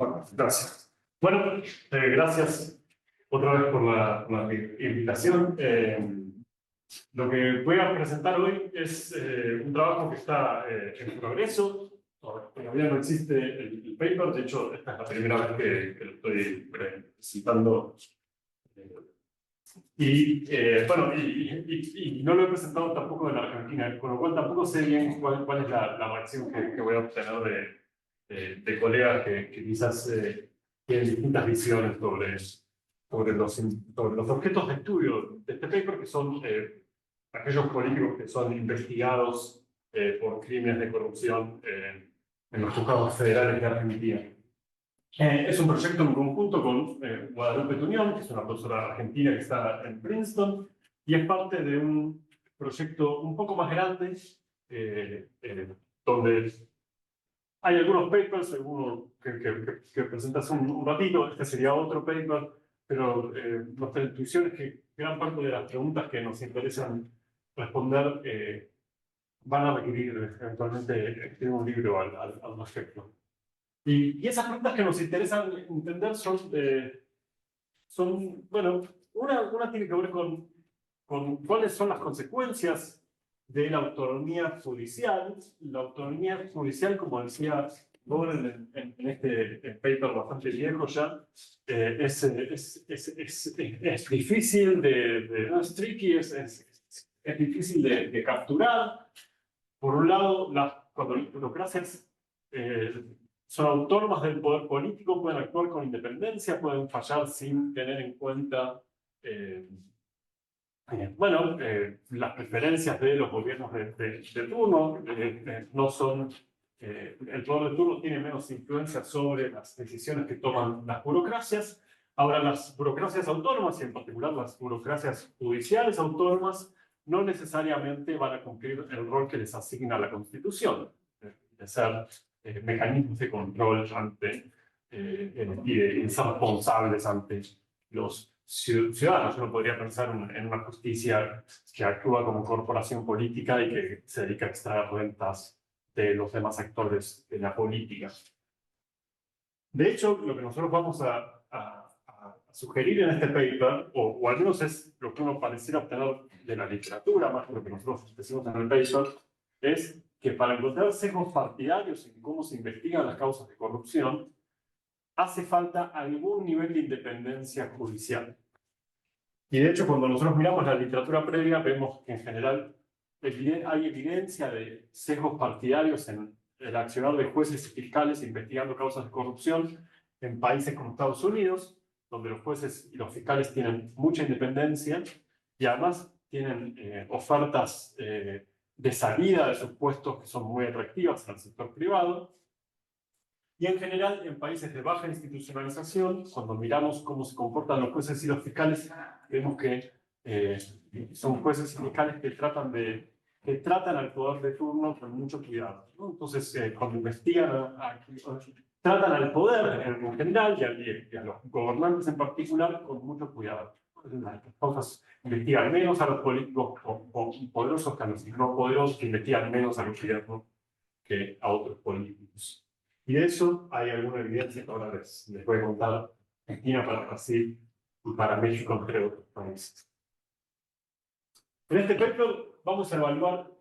Bueno, gracias. Bueno, gracias otra vez por la invitación. Lo que voy a presentar hoy es un trabajo que está en progreso. Todavía no existe el paper, de hecho, esta es la primera vez que lo estoy presentando. Bueno, y no lo he presentado tampoco en Argentina, con lo cual tampoco sé bien cuál es la reacción que voy a obtener de colegas que quizás tienen distintas visiones sobre los objetos de estudio de este paper, que son aquellos políticos que son investigados por crímenes de corrupción en los juzgados federales de Argentina. Es un proyecto en conjunto con Guadalupe Tuñón, que es una profesora argentina que está en Princeton, y es parte de un proyecto un poco más grande, donde hay algunos papers, alguno que presentas un ratito, este sería otro paper, pero nuestra intuición es que gran parte de las preguntas que nos interesan responder van a requerir eventualmente escribir un libro al respecto. Y esas preguntas que nos interesan entender bueno, una tiene que ver con cuáles son las consecuencias de la autonomía judicial. La autonomía judicial, como decía Goren en este paper bastante viejo ya, es difícil es tricky, es difícil de capturar. Por un lado, cuando las burocracias son autónomas del poder político, pueden actuar con independencia, pueden fallar sin tener en cuenta las preferencias de los gobiernos de turno. No son, el poder de turno tiene menos influencia sobre las decisiones que toman las burocracias. Ahora, las burocracias autónomas, y en particular las burocracias judiciales autónomas, no necesariamente van a cumplir el rol que les asigna la Constitución, de ser mecanismos de control y de ser responsables ante los ciudadanos. Uno podría pensar en una justicia que actúa como corporación política y que se dedica a extraer rentas de los demás actores de la política. De hecho, lo que nosotros vamos a sugerir en este paper, o al menos es lo que uno pareciera obtener de la literatura, más que lo que nosotros decimos en el paper, es que para encontrar sesgos partidarios en cómo se investigan las causas de corrupción, hace falta algún nivel de independencia judicial. Y de hecho, cuando nosotros miramos la literatura previa, vemos que en general hay evidencia de sesgos partidarios en el accionar de jueces y fiscales investigando causas de corrupción en países como Estados Unidos, donde los jueces y los fiscales tienen mucha independencia y además tienen ofertas de salida de sus puestos que son muy atractivas al sector privado. Y en general, en países de baja institucionalización, cuando miramos cómo se comportan los jueces y los fiscales, vemos que son jueces y fiscales que tratan al poder de turno con mucho cuidado, ¿no? Entonces, cuando investigan, tratan al poder en general y a los gobernantes en particular con mucho cuidado. Las cosas investigan menos a los políticos poderosos que a los no poderosos, que investigan menos a los gobiernos que a otros políticos. Y de eso hay alguna evidencia que ahora les voy a contar Argentina, para Brasil y para México, entre otros países. En este paper vamos a evaluar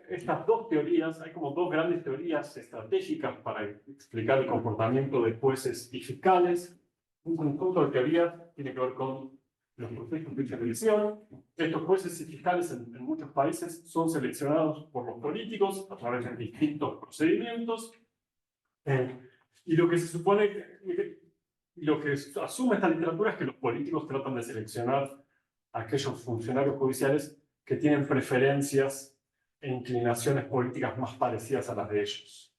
estas dos teorías. Hay como dos grandes teorías estratégicas para explicar el comportamiento de jueces y fiscales. Un conjunto de teorías tiene que ver con los procesos de selección. Estos jueces y fiscales en muchos países son seleccionados por los políticos a través de distintos procedimientos. Y lo que se supone, lo que asume esta literatura es que los políticos tratan de seleccionar a aquellos funcionarios judiciales que tienen preferencias e inclinaciones políticas más parecidas a las de ellos.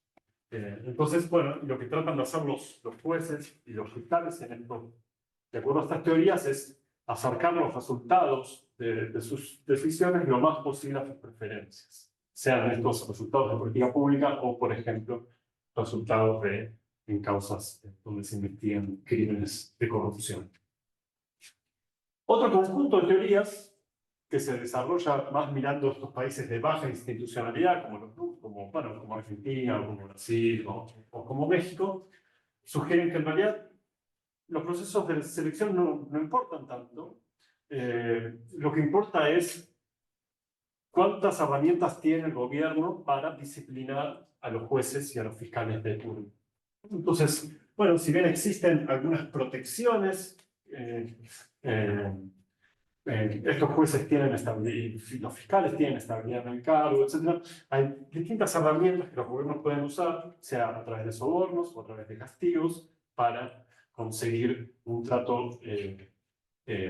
Entonces, bueno, lo que tratan de hacer los jueces y los fiscales en esto, de acuerdo a estas teorías, es acercar los resultados de sus decisiones lo más posible a sus preferencias, sean estos resultados de política pública o, por ejemplo, resultados en causas donde se investigan crímenes de corrupción. Otro conjunto de teorías que se desarrolla más mirando estos países de baja institucionalidad, como Argentina, o como Brasil, o como México, sugieren que en realidad los procesos de selección no importan tanto. Lo que importa es cuántas herramientas tiene el gobierno para disciplinar a los jueces y a los fiscales de turno. Entonces, bueno, si bien existen algunas protecciones, estos jueces tienen estabilidad, los fiscales tienen estabilidad en el cargo, etc. Hay distintas herramientas que los gobiernos pueden usar, sea a través de sobornos o a través de castigos, para conseguir un trato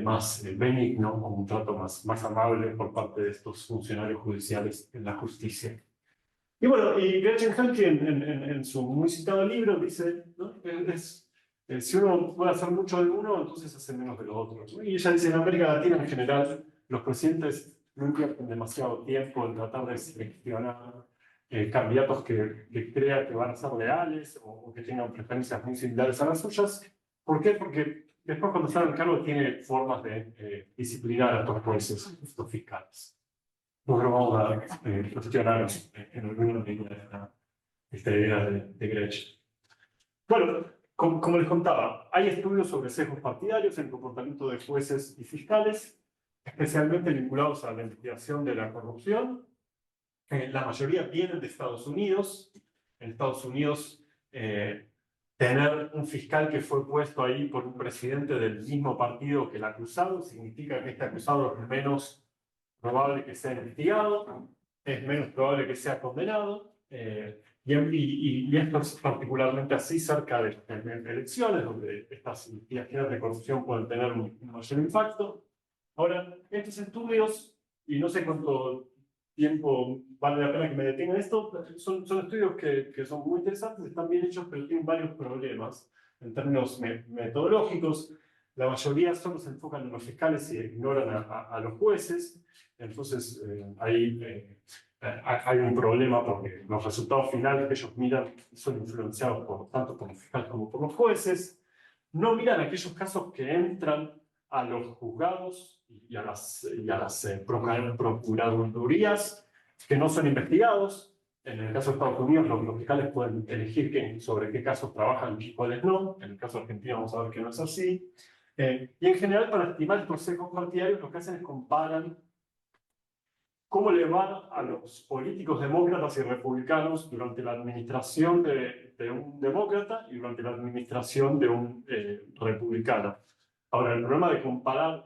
más benigno o un trato más amable por parte de estos funcionarios judiciales en la justicia. Y bueno, y Gretchen Helke en su muy citado libro dice, ¿no? Si uno puede hacer mucho de uno, entonces hace menos de los otros, ¿no? Y ella dice, en América Latina en general, los presidentes no invierten demasiado tiempo en tratar de seleccionar candidatos que crea que van a ser leales o que tengan preferencias muy similares a las suyas. ¿Por qué? Porque después cuando están en cargo tiene formas de disciplinar a estos jueces, a estos fiscales. Nosotros vamos a cuestionar en alguna medida esta idea de Gretchen. Bueno, como les contaba, hay estudios sobre sesgos partidarios en el comportamiento de jueces y fiscales, especialmente vinculados a la investigación de la corrupción. La mayoría vienen de Estados Unidos. En Estados Unidos, tener un fiscal que fue puesto ahí por un presidente del mismo partido que el acusado significa que este acusado es menos probable que sea investigado, es menos probable que sea condenado, y esto es particularmente así cerca de elecciones, donde estas investigaciones de corrupción pueden tener un mayor impacto. Ahora, estos estudios, y no sé cuánto tiempo vale la pena que me detenga en esto, son estudios que son muy interesantes, están bien hechos, pero tienen varios problemas en términos metodológicos. La mayoría solo se enfocan en los fiscales y ignoran a los jueces. Entonces, ahí hay un problema porque los resultados finales que ellos miran son influenciados tanto por los fiscales como por los jueces. No miran aquellos casos que entran a los juzgados y a las procuradurías que no son investigados. En el caso de Estados Unidos, los fiscales pueden elegir sobre qué casos trabajan y cuáles no. En el caso de Argentina vamos a ver que no es así. Y en general, para estimar estos sesgos partidarios, lo que hacen es comparan cómo le va a los políticos demócratas y republicanos durante la administración de un demócrata y durante la administración de un republicano. Ahora, el problema de comparar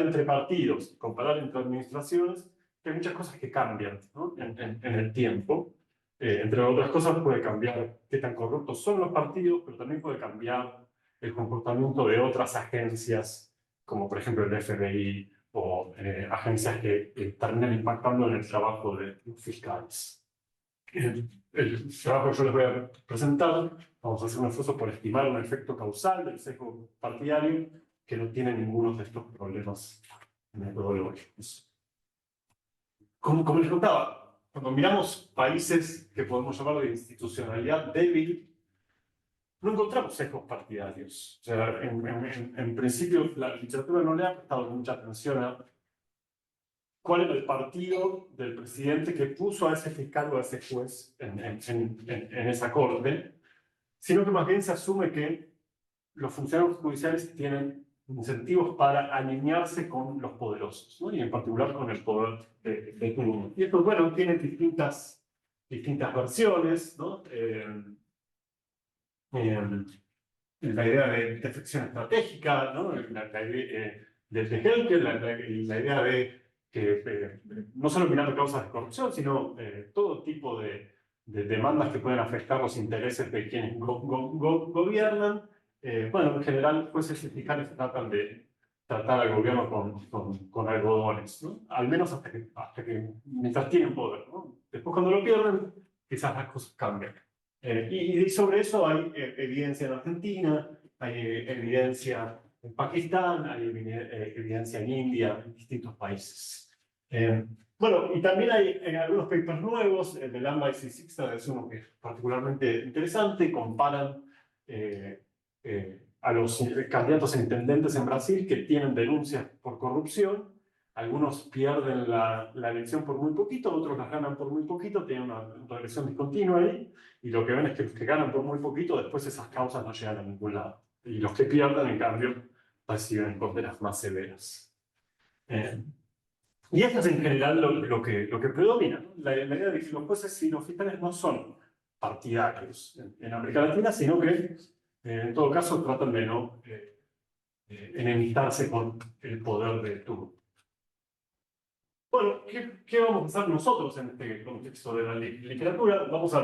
entre partidos, comparar entre administraciones, es que hay muchas cosas que cambian, ¿no? en el tiempo. Entre otras cosas, puede cambiar qué tan corruptos son los partidos, pero también puede cambiar el comportamiento de otras agencias, como por ejemplo el FBI, o agencias que terminan impactando en el trabajo de los fiscales. El trabajo que yo les voy a presentar, vamos a hacer un esfuerzo por estimar un efecto causal del sesgo partidario que no tiene ninguno de estos problemas metodológicos. Como les contaba, cuando miramos países que podemos llamar de institucionalidad débil, no encontramos sesgos partidarios. O sea, en principio, la literatura no le ha prestado mucha atención a cuál era el partido del presidente que puso a ese fiscal o a ese juez en esa corte, sino que más bien se asume que los funcionarios judiciales tienen incentivos para alinearse con los poderosos, ¿no? Y en particular con el poder de turno. Y esto, bueno, tiene distintas versiones, ¿no? La idea de defección estratégica, ¿no? La idea de Helke, la idea de que no solo mirando causas de corrupción, sino todo tipo de demandas que pueden afectar los intereses de quienes gobiernan. Bueno, en general, jueces y fiscales tratan de tratar al gobierno con algodones, ¿no? Al menos hasta que mientras tienen poder, ¿no? Después, cuando lo pierden, quizás las cosas cambian. Y sobre eso hay evidencia en Argentina, hay evidencia en Pakistán, hay evidencia en India, en distintos países. Bueno, y también hay algunos papers nuevos, el de Lamba y Sixta es uno que es particularmente interesante, comparan a los candidatos a intendentes en Brasil que tienen denuncias por corrupción Algunos pierden la elección por muy poquito, otros las ganan por muy poquito, tienen una regresión discontinua ahí, y lo que ven es que los que ganan por muy poquito, después esas causas no llegan a ningún lado. Y los que pierden, en cambio, reciben condenas más severas. Y eso es en general lo que predomina, ¿no? La idea de que los jueces y los fiscales no son partidarios en América Latina, sino que en todo caso tratan de no enemistarse con el poder de turno. Bueno, ¿qué vamos a hacer nosotros en este contexto de la literatura? Vamos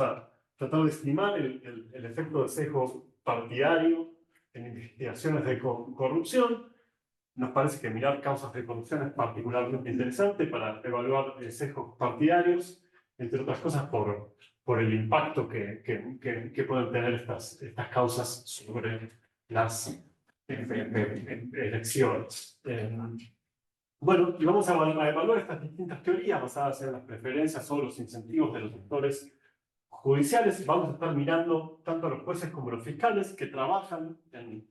a tratar de estimar el efecto de sesgo partidario en investigaciones de corrupción. Nos parece que mirar causas de corrupción es particularmente interesante para evaluar sesgos partidarios, entre otras cosas por el impacto que pueden tener estas causas sobre las elecciones. Bueno, y vamos a evaluar estas distintas teorías basadas en las preferencias o los incentivos de los actores judiciales. Vamos a estar mirando tanto a los jueces como a los fiscales que trabajan en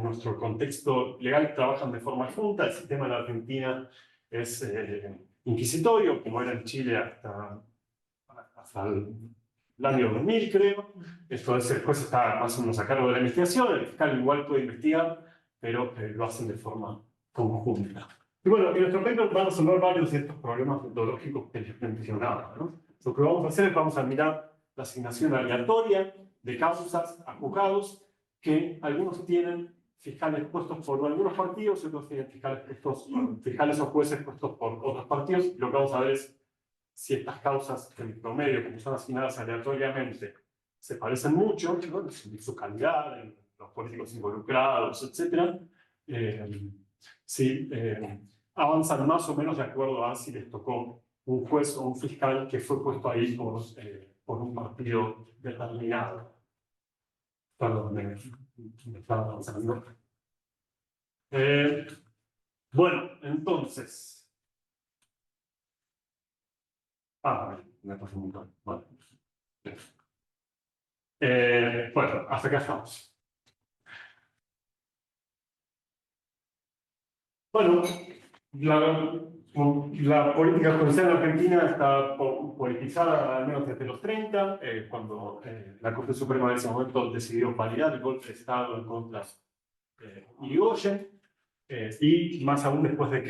nuestro contexto legal, trabajan de forma junta. El sistema en la Argentina es inquisitorio, como era en Chile hasta el año 2000, creo. Esto es, el juez está más o menos a cargo de la investigación, el fiscal igual puede investigar, pero lo hacen de forma conjunta. Y bueno, en nuestro paper van a resolver varios de estos problemas metodológicos que les mencionaba, ¿no? Lo que vamos a hacer es vamos a mirar la asignación aleatoria de causas a juzgados que algunos tienen fiscales puestos por algunos partidos y otros tienen fiscales o jueces puestos por otros partidos. Y lo que vamos a ver es si estas causas en promedio, como son asignadas aleatoriamente, se parecen mucho, ¿no? En su calidad, en los políticos involucrados, etc. Si avanzan más o menos de acuerdo a si les tocó un juez o un fiscal que fue puesto ahí por un partido determinado. Perdón, me estaba avanzando. Bueno, entonces... me pasó un montón. Bueno, bueno, hasta acá estamos. Bueno, la política judicial en Argentina está politizada al menos desde los 30, cuando la Corte Suprema en ese momento decidió validar el golpe de Estado en contra de Irigoyen, y más aún después de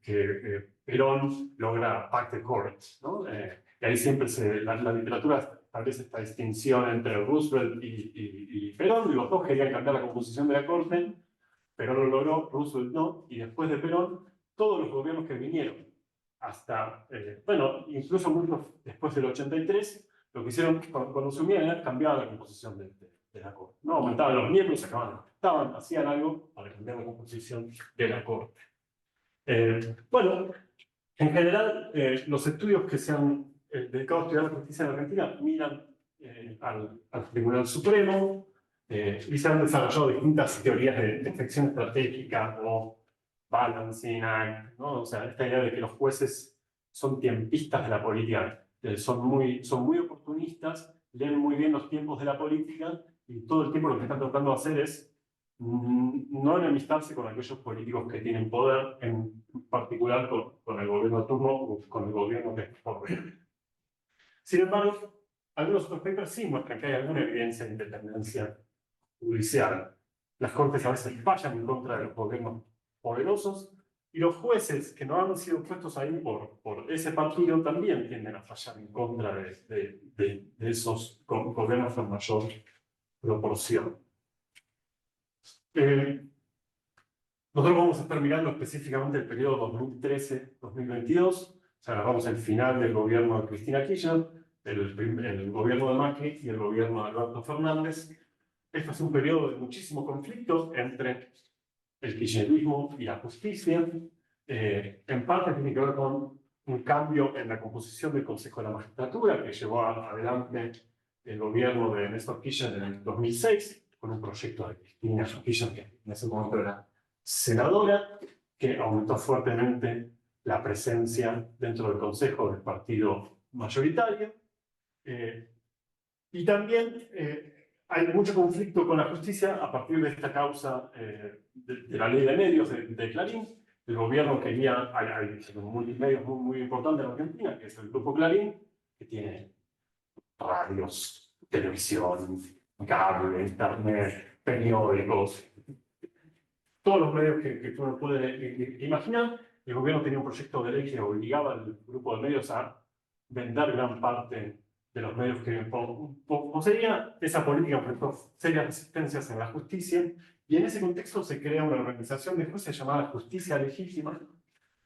que Perón logra Pacte Court, ¿no? Y ahí siempre la literatura establece esta distinción entre Roosevelt y Perón. Los dos querían cambiar la composición de la Corte. Perón lo logró, Roosevelt no, y después de Perón, todos los gobiernos que vinieron, hasta, bueno, incluso muchos después del 83, lo que hicieron cuando se unían era cambiar la composición de la Corte. No aumentaban los miembros, sacaban los que estaban, hacían algo para cambiar la composición de la Corte. Bueno, en general, los estudios que se han dedicado a estudiar la justicia en Argentina miran al Tribunal Supremo, y se han desarrollado distintas teorías de defección estratégica o balancing act, ¿no? O sea, esta idea de que los jueces son tiempistas de la política, son muy oportunistas, leen muy bien los tiempos de la política y todo el tiempo lo que están tratando de hacer es no enemistarse con aquellos políticos que tienen poder, en particular con el gobierno de turno o con el gobierno que es por venir. Sin embargo, algunos otros papers sí muestran que hay alguna evidencia de independencia judicial. Las cortes a veces fallan en contra de los gobiernos poderosos y los jueces que no han sido puestos ahí por ese partido también tienden a fallar en contra de esos gobiernos con mayor proporción. Nosotros vamos a estar mirando específicamente el periodo 2013-2022, o sea, vamos al final del gobierno de Cristina Kirchner, el gobierno de Macri y el gobierno de Alberto Fernández. Este es un periodo de muchísimo conflicto entre el kirchnerismo y la justicia. En parte tiene que ver con un cambio en la composición del Consejo de la Magistratura que llevó adelante el gobierno de Néstor Kirchner en el 2006, con un proyecto de Cristina Kirchner, que en ese momento era senadora, que aumentó fuertemente la presencia dentro del Consejo del partido mayoritario. Y también hay mucho conflicto con la justicia a partir de esta causa de la ley de medios de Clarín. El gobierno quería, hay multimedios muy importantes en Argentina, que es el Grupo Clarín, que tiene radios, televisión, cable, internet, periódicos, todos los medios que uno puede imaginar. El gobierno tenía un proyecto de ley que obligaba al grupo de medios a vender gran parte de los medios que poseía. Esa política enfrentó serias resistencias en la justicia, y en ese contexto se crea una organización de jueces llamada Justicia Legítima,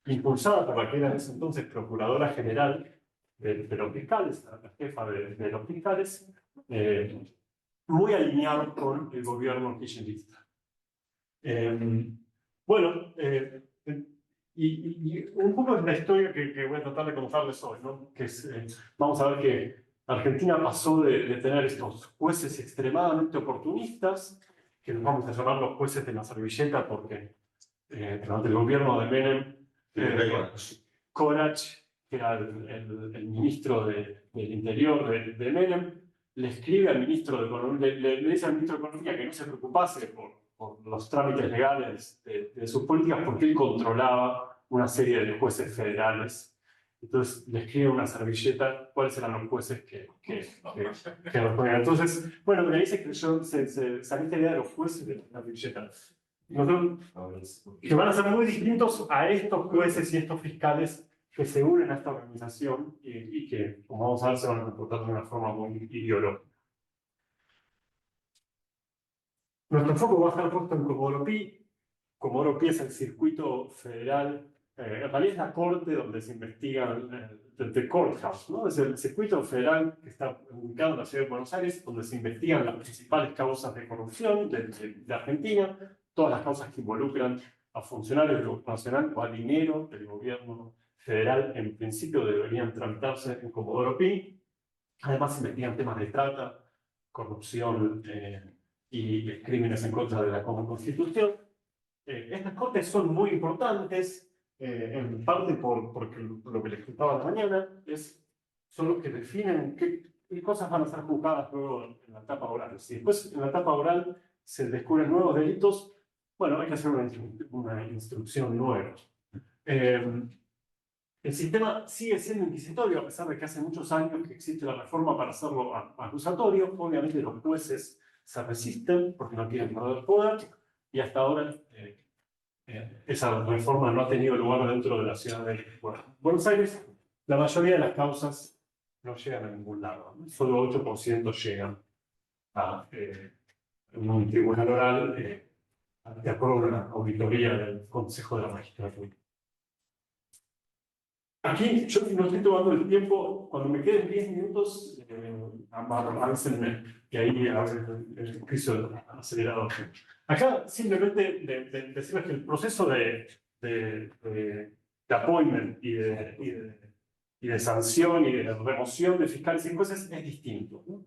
impulsada por la que era en ese entonces Procuradora General de los Fiscales, la jefa de los fiscales, muy alineado con el gobierno kirchnerista. Bueno, y un poco es la historia que voy a tratar de contarles hoy, ¿no? Que es, vamos a ver que Argentina pasó de tener estos jueces extremadamente oportunistas, que los vamos a llamar los jueces de la servilleta, porque durante el gobierno de Menem, Corach, que era el ministro del Interior de Menem, le escribe al ministro de Economía, le dice al ministro de Economía que no se preocupase por los trámites legales de sus políticas, porque él controlaba una serie de jueces federales. Entonces le escribe una servilleta cuáles eran los jueces que respondían. Entonces, bueno, me dice que yo saqué esta idea de los jueces de la servilleta. Que van a ser muy distintos a estos jueces y estos fiscales que se unen a esta organización y que, como vamos a ver, se van a comportar de una forma muy ideológica. Nuestro foco va a estar puesto en Comodoro Pi. Comodoro Pi es el circuito federal, en realidad es la corte donde se investigan, the courthouse, ¿no? Es el circuito federal que está ubicado en la ciudad de Buenos Aires, donde se investigan las principales causas de corrupción de Argentina, todas las causas que involucran a funcionarios del gobierno nacional o a dinero del gobierno federal, en principio deberían tramitarse en Comodoro Pi. Además, se investigan temas de trata, corrupción y crímenes en contra de la Constitución. Estas cortes son muy importantes, en parte porque lo que les contaba la mañana son los que definen qué cosas van a ser juzgadas luego en la etapa oral. Si después en la etapa oral se descubren nuevos delitos, bueno, hay que hacer una instrucción nueva. El sistema sigue siendo inquisitorio, a pesar de que hace muchos años que existe la reforma para hacerlo acusatorio. Obviamente los jueces se resisten porque no quieren perder poder, y hasta ahora esa reforma no ha tenido lugar dentro de la ciudad de Buenos Aires. La mayoría de las causas no llegan a ningún lado, ¿no? Solo 8% llegan a un tribunal oral, de acuerdo a una auditoría del Consejo de la Magistratura. Aquí yo no estoy tomando el tiempo, cuando me queden 10 minutos, avísenme, que ahí el juicio acelerado. Acá simplemente decirles que el proceso de appointment y de sanción y de remoción de fiscales y jueces es distinto, ¿no?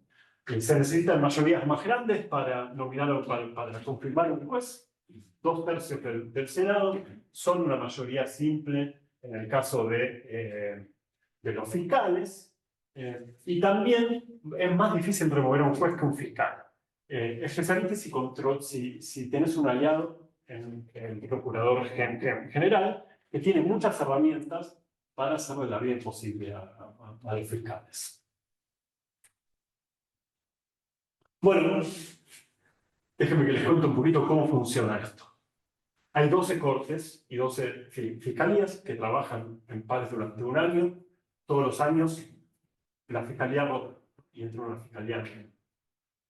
Se necesitan mayorías más grandes para nominar para confirmar un juez. 2/3 del Senado son una mayoría simple en el caso de los fiscales, y también es más difícil remover a un juez que un fiscal, especialmente si tenés un aliado en el procurador general, que tiene muchas herramientas para hacerle la vida imposible a los fiscales. Bueno, déjenme que les cuente un poquito cómo funciona esto. Hay 12 cortes y 12 fiscalías que trabajan en pares durante un año. Todos los años la fiscalía rota y entra una fiscalía.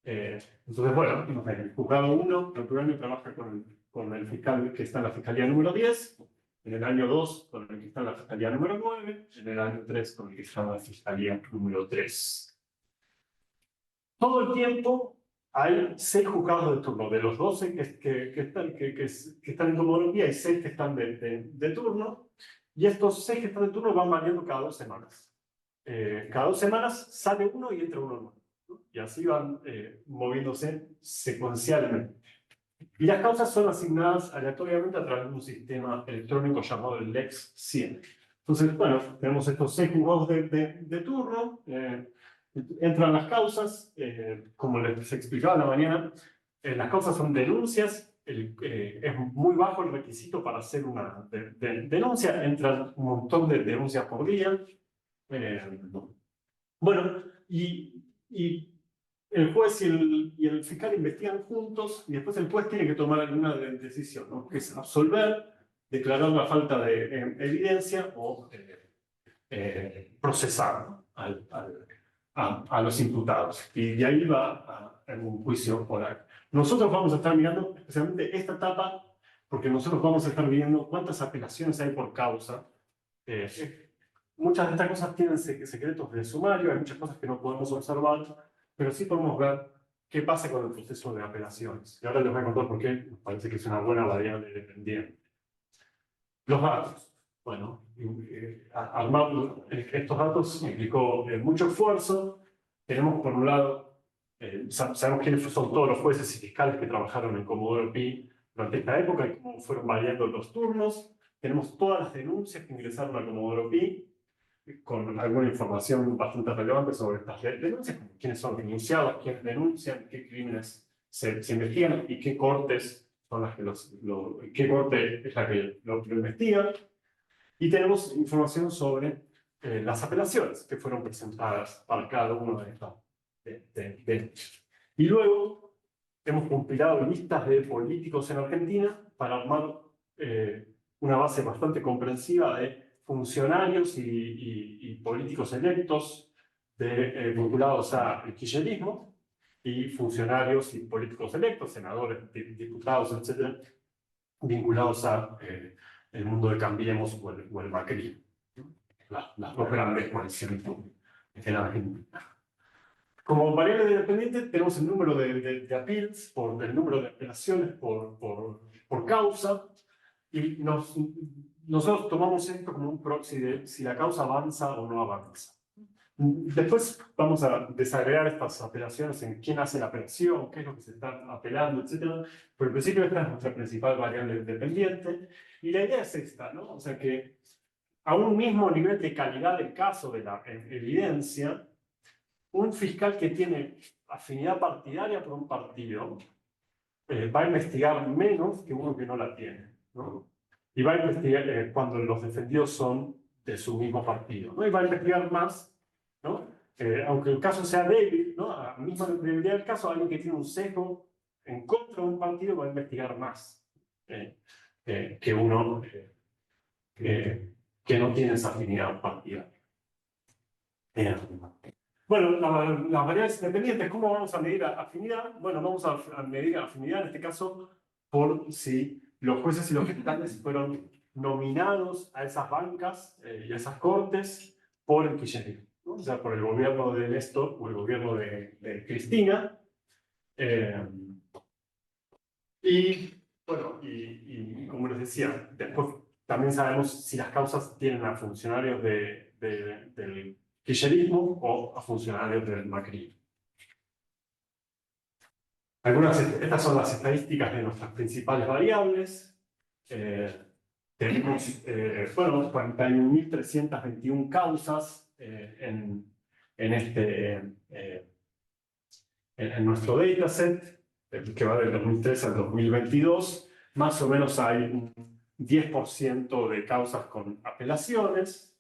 Entonces, bueno, el juzgado 1 el primer año trabaja con el fiscal que está en la fiscalía número 10, en el año 2 con el que está en la fiscalía número 9, en el año 3 con el que está en la fiscalía número 3. Todo el tiempo hay 6 juzgados de turno. De los 12 que están en Comodoro Pi, hay 6 que están de turno, y estos 6 que están de turno van variando cada 2 semanas. Cada 2 semanas sale uno y entra uno nuevo, ¿no? Y así van moviéndose secuencialmente. Y las causas son asignadas aleatoriamente a través de un sistema electrónico llamado el Lex 100. Entonces, bueno, tenemos estos 6 juzgados de turno. Entran las causas, como les explicaba en la mañana, las causas son denuncias, es muy bajo el requisito para hacer una denuncia, entran un montón de denuncias por día. Bueno, y el juez y el fiscal investigan juntos y después el juez tiene que tomar alguna decisión, ¿no? Que es absolver, declarar la falta de evidencia o procesar, ¿no? A los imputados. Y de ahí va a un juicio oral. Nosotros vamos a estar mirando especialmente esta etapa porque nosotros vamos a estar viendo cuántas apelaciones hay por causa. Muchas de estas cosas tienen secretos de sumario, hay muchas cosas que no podemos observar, pero sí podemos ver qué pasa con el proceso de apelaciones. Y ahora les voy a contar por qué me parece que es una buena variable dependiente. Los datos. Bueno, armar estos datos implicó mucho esfuerzo. Tenemos, por un lado, sabemos quiénes son todos los jueces y fiscales que trabajaron en Comodoro Pi durante esta época y cómo fueron variando los turnos. Tenemos todas las denuncias que ingresaron a Comodoro Pi, con alguna información bastante relevante sobre estas denuncias, como quiénes son denunciados, quiénes denuncian, qué crímenes se investigan y qué cortes son las que qué corte es la que lo investiga. Y tenemos información sobre las apelaciones que fueron presentadas para cada uno de estos denuncias. Y luego hemos compilado listas de políticos en Argentina para armar una base bastante comprensiva de funcionarios y políticos electos vinculados al kirchnerismo y funcionarios y políticos electos, senadores, diputados, etcétera, vinculados a el mundo de Cambiemos o el Macri, las dos grandes coaliciones en Argentina. Como variable independiente tenemos el número de appeals, el número de apelaciones por causa, y nosotros tomamos esto como un proxy de si la causa avanza o no avanza. Después vamos a desagregar estas apelaciones en quién hace la apelación, qué es lo que se está apelando, etc. Pero en principio esta es nuestra principal variable independiente. Y la idea es esta, ¿no? O sea que a un mismo nivel de calidad del caso, de la evidencia, un fiscal que tiene afinidad partidaria por un partido va a investigar menos que uno que no la tiene, ¿no? Y va a investigar cuando los defendidos son de su mismo partido, ¿no? Y va a investigar más, ¿no? Aunque el caso sea débil, ¿no? A la misma debilidad del caso, alguien que tiene un sesgo en contra de un partido va a investigar más que uno que no tiene esa afinidad partidaria. Bueno, las variables independientes, ¿cómo vamos a medir afinidad? Bueno, vamos a medir afinidad en este caso por si los jueces y los fiscales fueron nominados a esas bancas y a esas cortes por el kirchnerismo, ¿no? O sea, por el gobierno de Néstor o el gobierno de Cristina. Y bueno, y como les decía, después también sabemos si las causas tienen a funcionarios del kirchnerismo o a funcionarios del Macri. Estas son las estadísticas de nuestras principales variables. Tenemos, bueno, 41.321 causas en nuestro dataset, que va del 2013 al 2022. Más o menos hay un 10% de causas con apelaciones.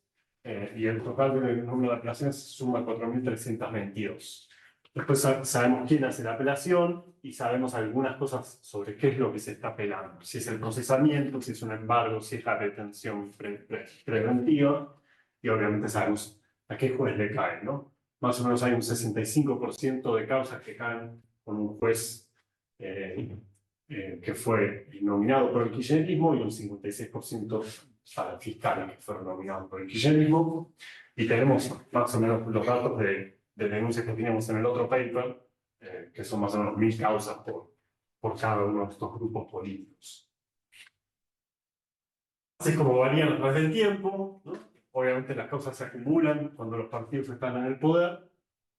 Y el total del número de apelaciones suma 4.322. Después sabemos quién hace la apelación y sabemos algunas cosas sobre qué es lo que se está apelando. Si es el procesamiento, si es un embargo, si es la detención preventiva. Y obviamente sabemos a qué juez le cae, ¿no? Más o menos hay un 65% de causas que caen con un juez que fue nominado por el kirchnerismo y un 56% para fiscales que fueron nominados por el kirchnerismo. Y tenemos más o menos los datos de denuncias que teníamos en el otro paper, que son más o menos 1.000 causas por cada uno de estos grupos políticos. Así como varían a través del tiempo, ¿no? Obviamente las causas se acumulan cuando los partidos están en el poder,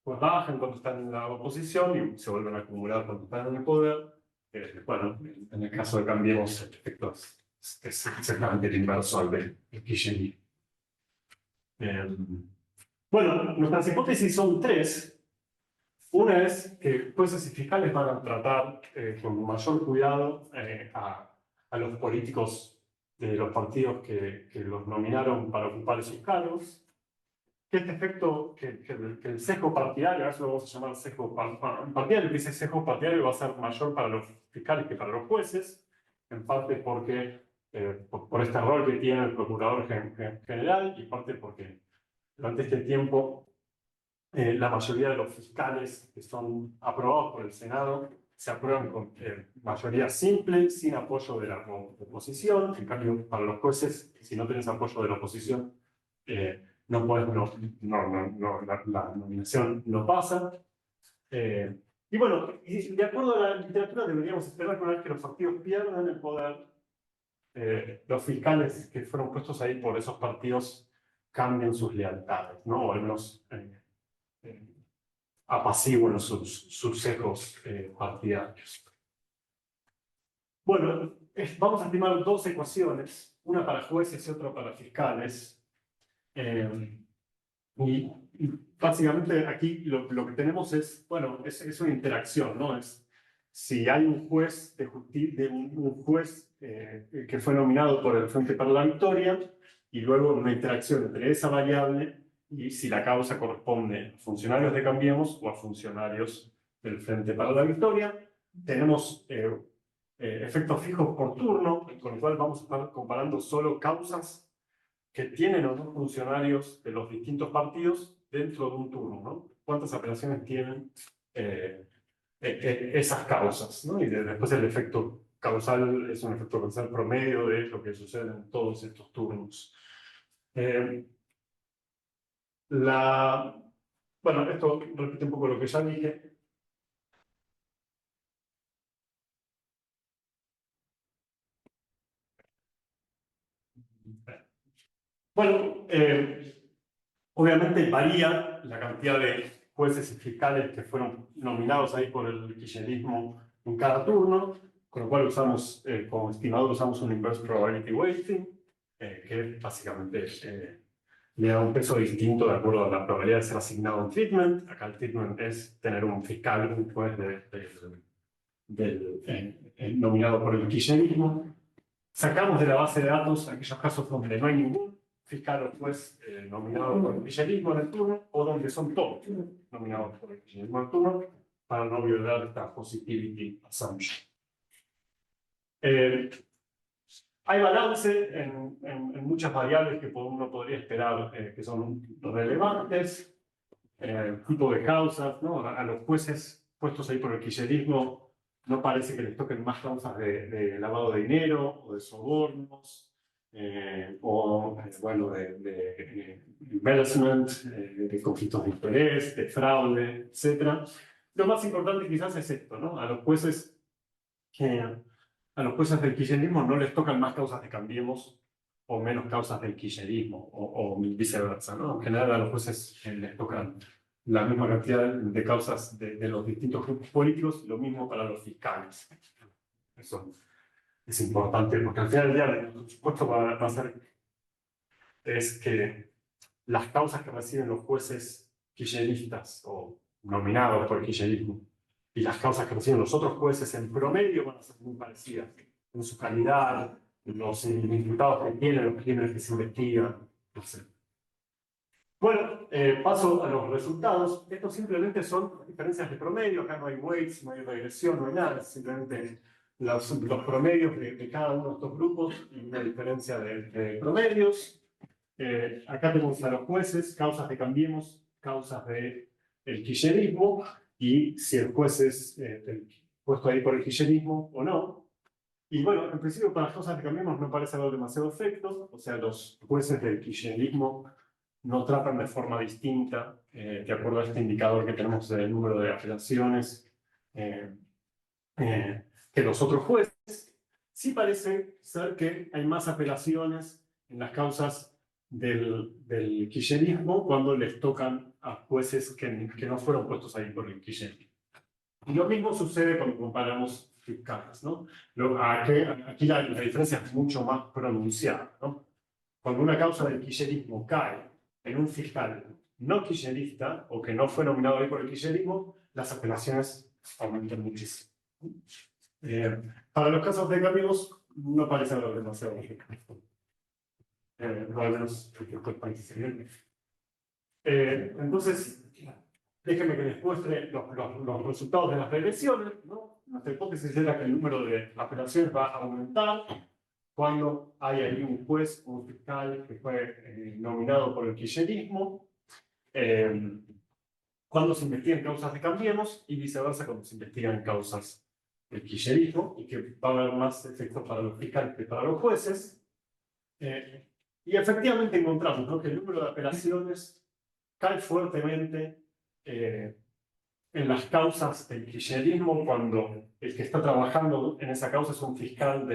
pues bajan cuando están en la oposición y se vuelven a acumular cuando están en el poder. Bueno, en el caso de Cambiemos, el efecto es exactamente el inverso al del kirchnerismo. Bueno, nuestras hipótesis son tres. Una es que jueces y fiscales van a tratar con mayor cuidado a los políticos de los partidos que los nominaron para ocupar esos cargos. Que este efecto, que el sesgo partidario, ahora eso lo vamos a llamar sesgo partidario, que ese sesgo partidario va a ser mayor para los fiscales que para los jueces, en parte porque por este rol que tiene el procurador general y parte porque durante este tiempo la mayoría de los fiscales que son aprobados por el Senado se aprueban con mayoría simple, sin apoyo de la oposición. En cambio, para los jueces, si no tienes apoyo de la oposición, no puedes, la nominación no pasa. Y bueno, y de acuerdo a la literatura, deberíamos esperar que una vez que los partidos pierdan el poder, los fiscales que fueron puestos ahí por esos partidos cambien sus lealtades, ¿no? O al menos apaciguan sus sesgos partidarios. Bueno, vamos a estimar dos ecuaciones, una para jueces y otra para fiscales. Y básicamente aquí lo que tenemos es, bueno, es una interacción, ¿no? Es si hay un juez, un juez que fue nominado por el Frente para la Victoria y luego una interacción entre esa variable y si la causa corresponde a funcionarios de Cambiemos o a funcionarios del Frente para la Victoria. Tenemos efectos fijos por turno, con lo cual vamos a estar comparando solo causas que tienen o no funcionarios de los distintos partidos dentro de un turno, ¿no? ¿Cuántas apelaciones tienen esas causas, ¿no? Y después el efecto causal es un efecto causal promedio de lo que sucede en todos estos turnos. Bueno, esto repite un poco lo que ya dije. Bueno, obviamente varía la cantidad de jueces y fiscales que fueron nominados ahí por el kirchnerismo en cada turno, con lo cual usamos, como estimador, usamos un inverse probability weighting, que básicamente le da un peso distinto de acuerdo a la probabilidad de ser asignado a un treatment. Acá el treatment es tener un fiscal, un juez nominado por el kirchnerismo. Sacamos de la base de datos aquellos casos donde no hay ningún fiscal o juez nominado por el kirchnerismo en el turno, o donde son todos nominados por el kirchnerismo en el turno, para no violar esta positivity assumption. Hay balance en muchas variables que uno podría esperar que son relevantes, tipo de causas, ¿no? A los jueces puestos ahí por el kirchnerismo no parece que les toquen más causas de lavado de dinero o de sobornos, bueno, de embezzlement, de conflictos de interés, de fraude, etc. Lo más importante quizás es esto, ¿no? A los jueces del kirchnerismo no les tocan más causas de Cambiemos o menos causas del kirchnerismo, o viceversa, ¿no? En general a los jueces les tocan la misma cantidad de causas de los distintos grupos políticos, lo mismo para los fiscales. Eso es importante, porque al final del día, nuestro supuesto va a ser es que las causas que reciben los jueces kirchneristas o nominados por el kirchnerismo y las causas que reciben los otros jueces en promedio van a ser muy parecidas en su calidad, los imputados que tienen, los crímenes que se investigan, etc. Bueno, paso a los resultados. Estos simplemente son diferencias de promedio. Acá no hay weights, no hay regresión, no hay nada. Es simplemente los promedios de cada uno de estos grupos y una diferencia de promedios. Acá tenemos a los jueces, causas de Cambiemos, causas del kirchnerismo, y si el juez es puesto ahí por el kirchnerismo o no. Y bueno, en principio para las causas de Cambiemos no parece haber demasiado efecto, o sea, los jueces del kirchnerismo no tratan de forma distinta, de acuerdo a este indicador que tenemos del número de apelaciones, que los otros jueces. Sí parece ser que hay más apelaciones en las causas del kirchnerismo cuando les tocan a jueces que no fueron puestos ahí por el kirchnerismo. Y lo mismo sucede cuando comparamos fiscales, ¿no? Aquí la diferencia es mucho más pronunciada, ¿no? Cuando una causa del kirchnerismo cae en un fiscal no kirchnerista o que no fue nominado ahí por el kirchnerismo, las apelaciones aumentan muchísimo. Para los casos de Cambiemos, no parece haber demasiado lógica. Al menos en estos países. Entonces, déjenme que les muestre los resultados de las regresiones, ¿no? Nuestra hipótesis era que el número de apelaciones va a aumentar cuando hay ahí un juez, un fiscal que fue nominado por el kirchnerismo, cuando se investigan causas de Cambiemos y viceversa cuando se investigan causas del kirchnerismo, y que va a haber más efectos para los fiscales que para los jueces. Y efectivamente encontramos, ¿no?, que el número de apelaciones cae fuertemente en las causas del kirchnerismo cuando el que está trabajando en esa causa es un fiscal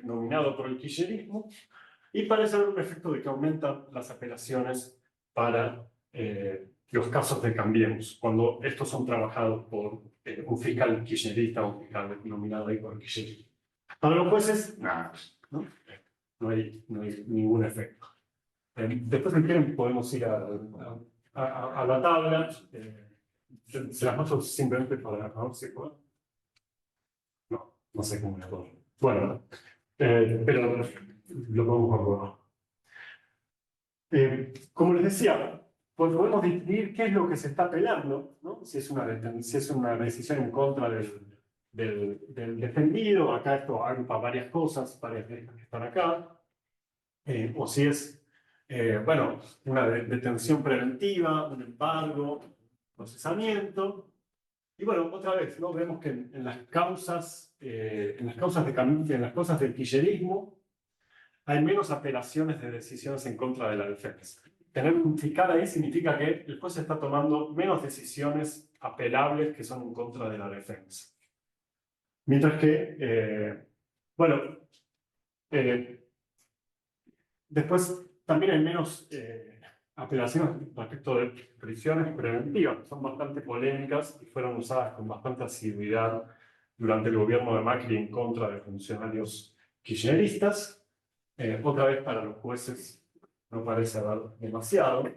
nominado por el kirchnerismo, y parece haber un efecto de que aumentan las apelaciones para los casos de Cambiemos, cuando estos son trabajados por un fiscal kirchnerista o un fiscal nominado ahí por el kirchnerismo. Para los jueces, nada, ¿no? No hay ningún efecto. Después, si quieren, podemos ir a la tabla. Se las muestro simplemente para ver si puedo. No sé cómo me acuerdo. Bueno, pero lo podemos acuerdo. Como les decía, pues podemos distinguir qué es lo que se está apelando, ¿no? Si es una decisión en contra del defendido. Acá esto agrupa varias cosas, varias de estas que están acá. O si es, bueno, una detención preventiva, un embargo, procesamiento. Y bueno, otra vez, ¿no? Vemos que en las causas del kirchnerismo hay menos apelaciones de decisiones en contra de la defensa. Tener un fiscal ahí significa que el juez está tomando menos decisiones apelables que son en contra de la defensa. Mientras que, bueno, después también hay menos apelaciones respecto de prisiones preventivas, que son bastante polémicas y fueron usadas con bastante asiduidad durante el gobierno de Macri en contra de funcionarios kirchneristas. Otra vez, para los jueces no parece haber demasiado.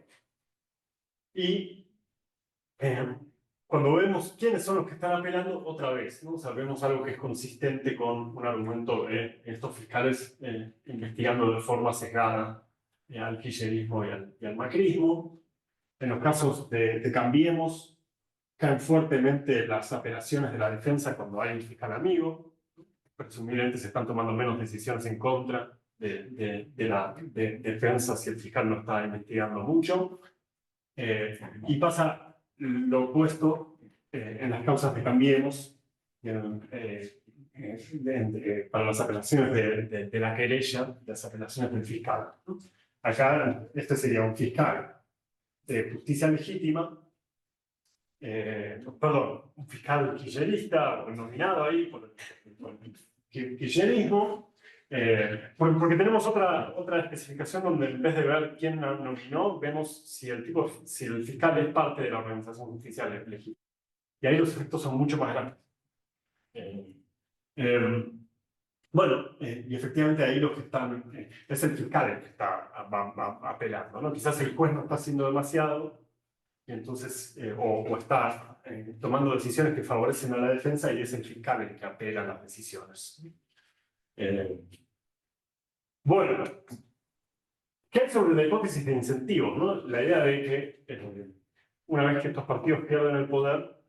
Y cuando vemos quiénes son los que están apelando, otra vez, ¿no? O sea, vemos algo que es consistente con un argumento de estos fiscales investigando de forma sesgada al kirchnerismo y al macrismo. En los casos de Cambiemos, caen fuertemente las apelaciones de la defensa cuando hay un fiscal amigo. Presumiblemente se están tomando menos decisiones en contra de la defensa si el fiscal no está investigando mucho. Y pasa lo opuesto en las causas de Cambiemos, para las apelaciones de la querella, las apelaciones del fiscal. Acá este sería un fiscal de justicia legítima, perdón, un fiscal kirchnerista nominado ahí por el kirchnerismo, porque tenemos otra especificación donde en vez de ver quién nominó, vemos si el fiscal es parte de la organización judicial legítima. Y ahí los efectos son mucho más grandes. Bueno, y efectivamente ahí los que están, es el fiscal el que está apelando, ¿no? Quizás el juez no está haciendo demasiado, y entonces, o está tomando decisiones que favorecen a la defensa, y es el fiscal el que apela las decisiones. Bueno, ¿qué hay sobre la hipótesis de incentivos, ¿no? La idea de que una vez que estos partidos pierden el poder,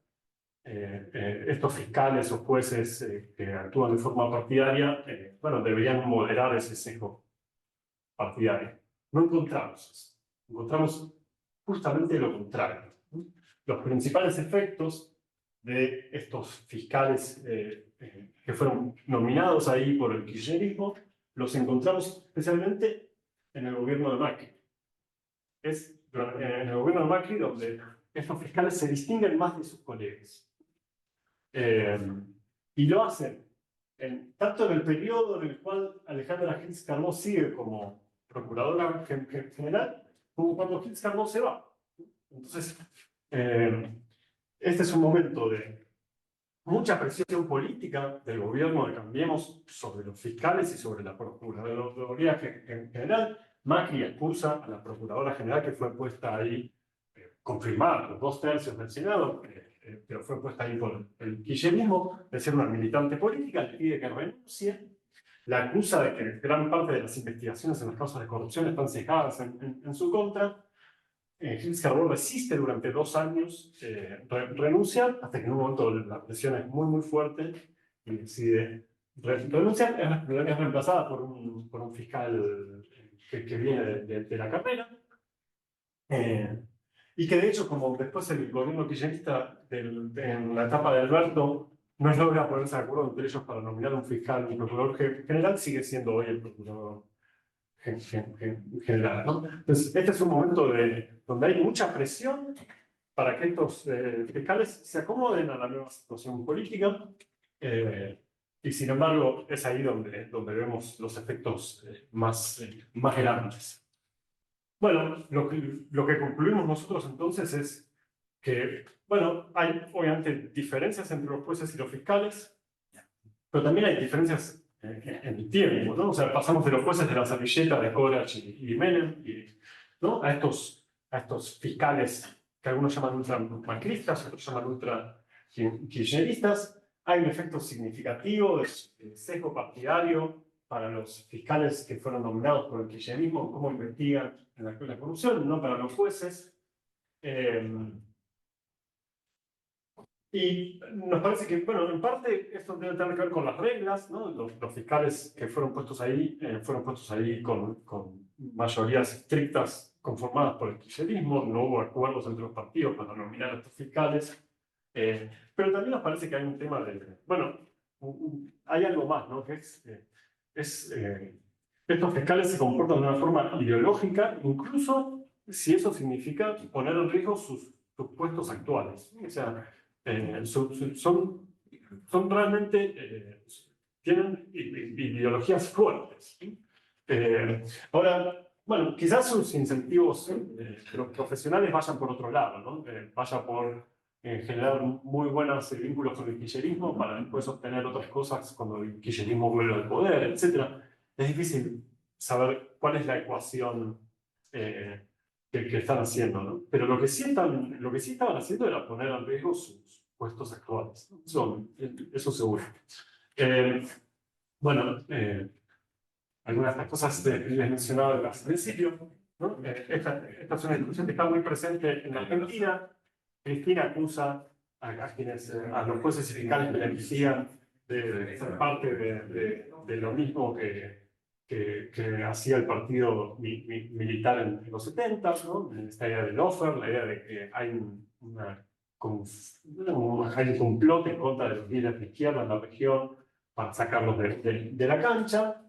estos fiscales o jueces que actúan de forma partidaria, bueno, deberían moderar ese sesgo partidario. No encontramos eso. Encontramos justamente lo contrario. Los principales efectos de estos fiscales que fueron nominados ahí por el kirchnerismo los encontramos especialmente en el gobierno de Macri. Es en el gobierno de Macri donde estos fiscales se distinguen más de sus colegas. Y lo hacen tanto en el periodo en el cual Alejandra Gils Carmó sigue como procuradora general, como cuando Gils Carmó se va. Entonces, este es un momento de mucha presión política del gobierno de Cambiemos sobre los fiscales y sobre la Procuraduría en general. Macri expulsa a la Procuradora General que fue puesta ahí confirmada por 2/3 del Senado, pero fue puesta ahí por el kirchnerismo, de ser una militante política, le pide que renuncie, la acusa de que gran parte de las investigaciones en las causas de corrupción están cejadas en su contra. Gilles Carbó resiste durante 2 años renunciar, hasta que en un momento la presión es muy fuerte y decide renunciar. Es reemplazada por un fiscal que viene de la carrera. Y que de hecho, como después el gobierno kirchnerista en la etapa de Alberto no logra ponerse de acuerdo entre ellos para nominar un fiscal, un procurador general, sigue siendo hoy el procurador general, ¿no? Entonces, este es un momento donde hay mucha presión para que estos fiscales se acomoden a la nueva situación política, y sin embargo es ahí donde vemos los efectos más grandes. Bueno, lo que concluimos nosotros entonces es que, bueno, hay obviamente diferencias entre los jueces y los fiscales, pero también hay diferencias en el tiempo, ¿no? O sea, pasamos de los jueces de la servilleta de Corach y Menem, ¿no? A estos fiscales que algunos llaman ultramacristas, otros llaman ultra-kirchneristas. Hay un efecto significativo de sesgo partidario para los fiscales que fueron nominados por el kirchnerismo, cómo investigan la corrupción, no para los jueces. Y nos parece que, bueno, en parte esto debe tener que ver con las reglas, ¿no? Los fiscales que fueron puestos ahí con mayorías estrictas conformadas por el kirchnerismo, no hubo acuerdos entre los partidos para nominar a estos fiscales. Pero también nos parece que hay un tema de, bueno, hay algo más, ¿no? Que estos fiscales se comportan de una forma ideológica, incluso si eso significa poner en riesgo sus puestos actuales. O sea, son realmente, tienen ideologías fuertes. Ahora, bueno, quizás sus incentivos profesionales vayan por otro lado, ¿no? Vaya por generar muy buenos vínculos con el kirchnerismo para después obtener otras cosas cuando el kirchnerismo vuelve al poder, etc. Es difícil saber cuál es la ecuación que están haciendo, ¿no? Pero lo que sí estaban haciendo era poner en riesgo sus puestos actuales, ¿no? Eso seguro. Bueno, algunas de estas cosas les mencionaba al principio, ¿no? Esta es una discusión que está muy presente en la Argentina. Cristina acusa a los jueces y fiscales que la elegían de ser parte de lo mismo que hacía el partido militar en los 70, ¿no? Esta idea del lawfare, la idea de que hay un complot en contra de los líderes de izquierda en la región para sacarlos de la cancha.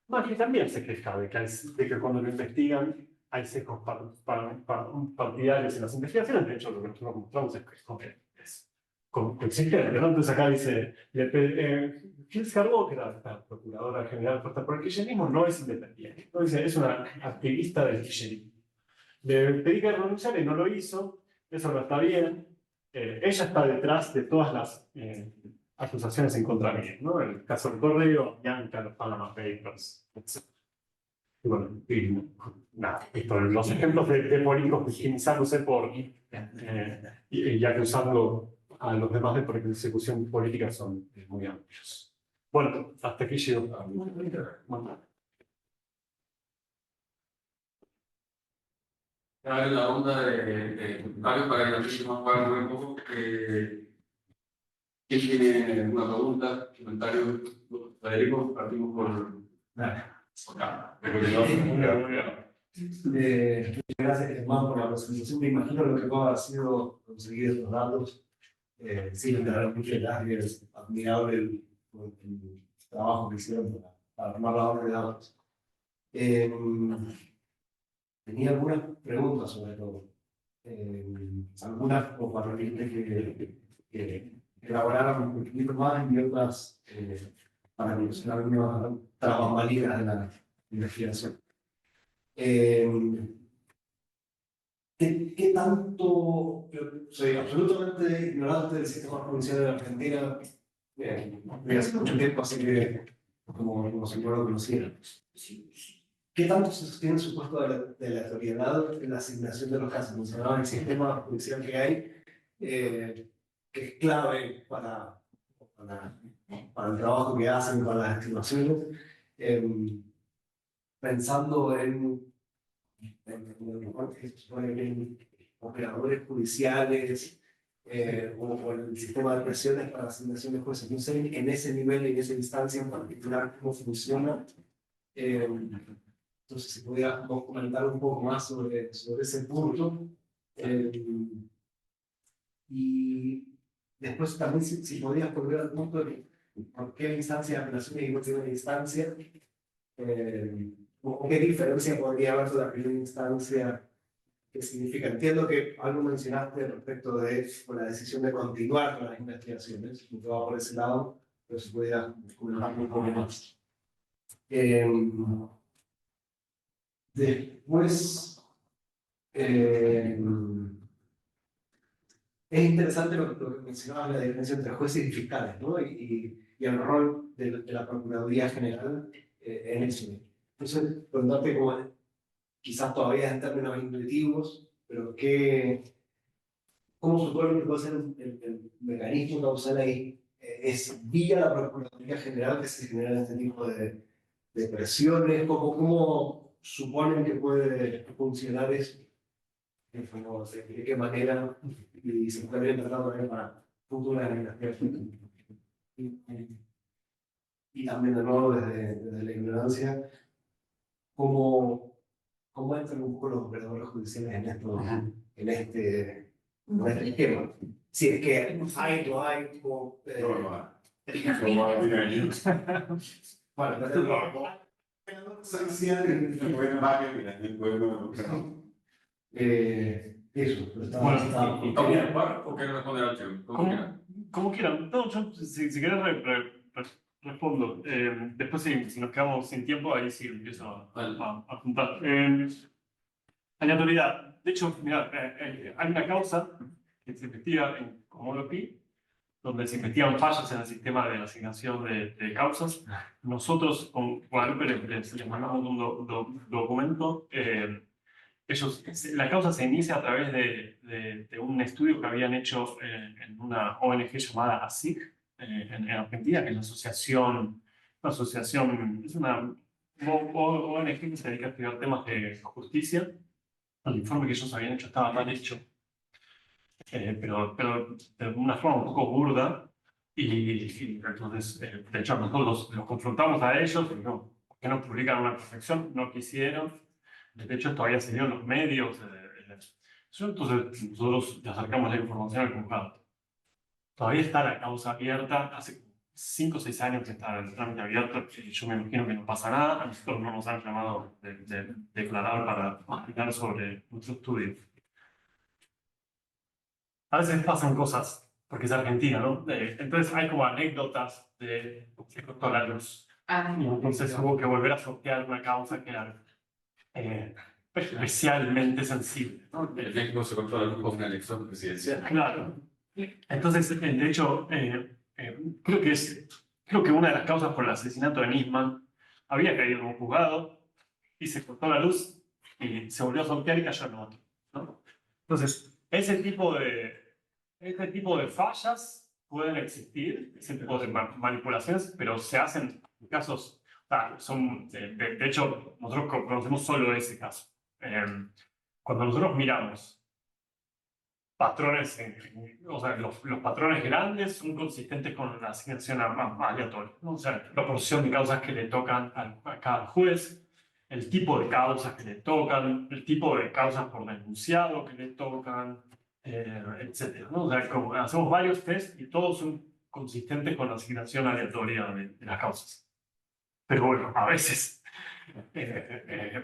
Macri también se queja de que cuando lo investigan hay sesgos partidarios en las investigaciones. De hecho, lo que nosotros mostramos es que es consistente, ¿no? Entonces acá dice, Gilles Carbó, que era la procuradora general puesta por el kirchnerismo, no es independiente, ¿no? Dice, es una activista del kirchnerismo. Le pedí que renunciara y no lo hizo, eso no está bien. Ella está detrás de todas las acusaciones en contra de mí, ¿no? El caso del Correo, Bianca, los Panama Papers, etc. Y bueno, nada, los ejemplos de políticos victimizándose y acusando a los demás de persecución política son muy amplios. Bueno, hasta aquí llego. En la ronda de comentarios para que la gente nos pueda mover un poco. ¿Quién tiene alguna pregunta, comentario? Federico, partimos por acá. Muchas gracias, Germán, por la presentación. Me imagino lo que ha sido conseguir estos datos. Sí, de verdad, muchas gracias. Es admirable el trabajo que hicieron para armar la base de datos. Tenía algunas preguntas sobre todo. Algunas como para que elaboraran un poquito más y otras para mencionar algunas trabas malignas de la investigación. ¿Qué tanto? Yo soy absolutamente ignorante del sistema judicial de la Argentina. Hace mucho tiempo, así que como si no lo conociera. ¿Qué tanto se sostiene el supuesto de la aleatoriedad en la asignación de los casos? Mencionaba el sistema judicial que hay, que es clave para el trabajo que hacen, para las estimaciones, pensando en operadores judiciales o en el sistema de presiones para asignación de jueces. No sé en ese nivel, en esa instancia en particular, cómo funciona. Entonces, si pudiéramos comentar un poco más sobre ese punto. Y después también, si podrías volver al punto de por qué la instancia de apelación y no tiene una instancia, o qué diferencia podría haber de la primera instancia. ¿Qué significa? Entiendo que algo mencionaste respecto de la decisión de continuar con las investigaciones, que va por ese lado, pero si pudiera comentar un poco más. Después, es interesante lo que mencionabas, la diferencia entre jueces y fiscales, ¿no? Y el rol de la Procuraduría General en eso. Entonces, preguntarte como, quizás todavía en términos intuitivos, pero ¿cómo supone que puede ser el mecanismo causal ahí? ¿Es vía la Procuraduría General que se generan este tipo de presiones? ¿Cómo suponen que puede funcionar eso? ¿De qué manera? Y se puede tratar también para futuras generaciones. Y también, de nuevo, desde la ignorancia, ¿cómo entran un poco los operadores judiciales en este esquema? Si es que hay, no hay, como... Bueno, eso, Bueno, ¿Cómo ocupar o qué responder al chico? como quieran. No, yo, si querés, respondo. Después, si nos quedamos sin tiempo, ahí sí empiezo a juntar. Aleatoriedad. De hecho, mira, hay una causa que se investiga en Comodoro-Pi, donde se investigan fallas en el sistema de asignación de causas. Nosotros con Guadalupe les mandamos un documento. La causa se inicia a través de un estudio que habían hecho en una ONG llamada ASIC en Argentina, que es es una ONG que se dedica a estudiar temas de justicia. El informe que ellos habían hecho estaba mal hecho, pero de una forma un poco burda. Y entonces, de hecho, nosotros los confrontamos a ellos, y no, ¿por qué no publican una perfección? No quisieron. De hecho, todavía se dio en los medios. Entonces, nosotros le acercamos la información al juzgado. Todavía está la causa abierta, hace 5 o 6 años que está el trámite abierto, y yo me imagino que no pasa nada. A nosotros no nos han llamado de declarar para opinar sobre nuestro estudio. A veces pasan cosas, porque es Argentina, ¿no? Entonces hay como anécdotas de se cortó la luz. Y entonces hubo que volver a sortear una causa que era especialmente sensible, ¿no? El México se cortó la luz con una elección presidencial. Claro. Entonces, de hecho, creo que una de las causas por el asesinato de Nisman había caído en un juzgado y se cortó la luz y se volvió a sortear y cayó en otro, ¿no? Entonces, ese tipo de fallas pueden existir, ese tipo de manipulaciones, pero se hacen en casos, de hecho, nosotros conocemos solo ese caso. Cuando nosotros miramos patrones, o sea, los patrones grandes son consistentes con la asignación aleatoria, ¿no? O sea, la proporción de causas que le tocan a cada juez, el tipo de causas que le tocan, el tipo de causas por denunciado que le tocan, etc., ¿no? O sea, como hacemos varios test y todos son consistentes con la asignación aleatoria de las causas. Pero bueno, a veces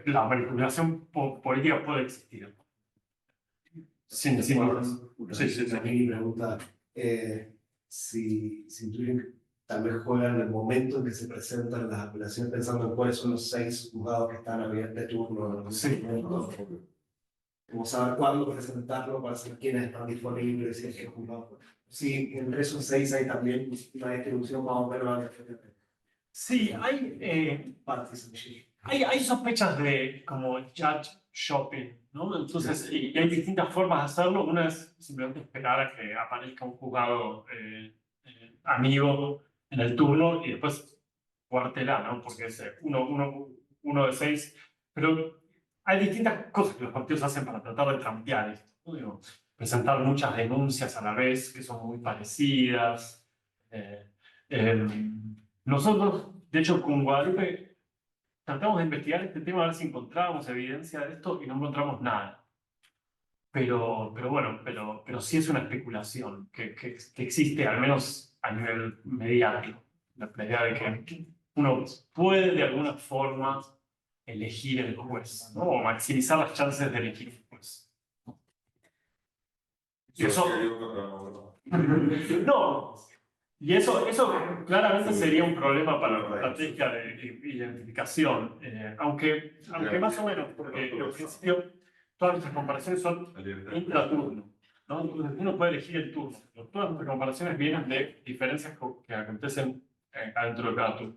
la manipulación política puede existir. Sí, Mi pregunta, si Turing tal vez juega en el momento en que se presentan las apelaciones, pensando en cuáles son los 6 juzgados que están abiertos de turno. Sí. Como saber cuándo presentarlo para saber quiénes están disponibles y el que juzgado. Sí, entre esos 6 hay también una distribución más o menos. Sí, hay partes. hay sospechas de como judge shopping, ¿no? Entonces, y hay distintas formas de hacerlo. Una es simplemente esperar a que aparezca un juzgado amigo en el turno y después jugártela, ¿no? Porque es uno de seis. Pero hay distintas cosas que los partidos hacen para tratar de trampear esto, ¿no? Digo, presentar muchas denuncias a la vez que son muy parecidas. Eh, eh, Nosotros, de hecho, con Guadalupe tratamos de investigar este tema a ver si encontrábamos evidencia de esto y no encontramos nada. Pero bueno, pero sí es una especulación que existe, al menos a nivel mediático. La idea de que uno puede de alguna forma elegir el juez, ¿no? O maximizar las chances de elegir el juez. Y eso, no, y eso claramente sería un problema para la estrategia de identificación, aunque más o menos, porque en principio todas nuestras comparaciones son intraturno, ¿no? Entonces uno puede elegir el turno, pero todas nuestras comparaciones vienen de diferencias que acontecen adentro de cada turno.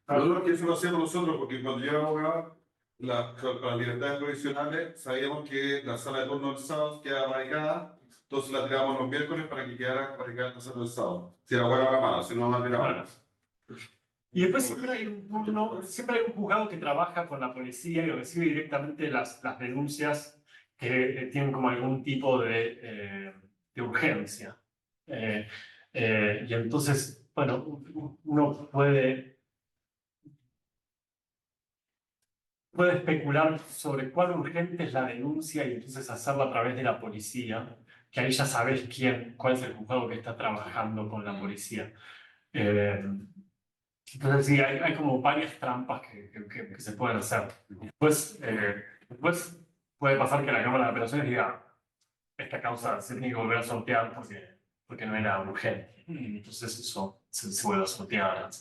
Nosotros que eso lo hacemos nosotros porque cuando yo era abogado, para las libertades provisionales, sabíamos que la sala de turno del sábado quedaba barricada, entonces la tirábamos los miércoles para que quedara barricada en la sala del sábado. Si era buena o era mala, si no la tirábamos. Y después siempre hay siempre hay un juzgado que trabaja con la policía y recibe directamente las denuncias que tienen como algún tipo de urgencia. Y entonces, bueno, uno puede especular sobre cuál urgente es la denuncia y entonces hacerla a través de la policía, que ahí ya sabes cuál es el juzgado que está trabajando con la policía. Entonces sí, hay como varias trampas que se pueden hacer. Después puede pasar que la Cámara de Apelaciones diga esta causa se tiene que volver a sortear porque no era urgente. Entonces eso se vuelve a sortear, etc.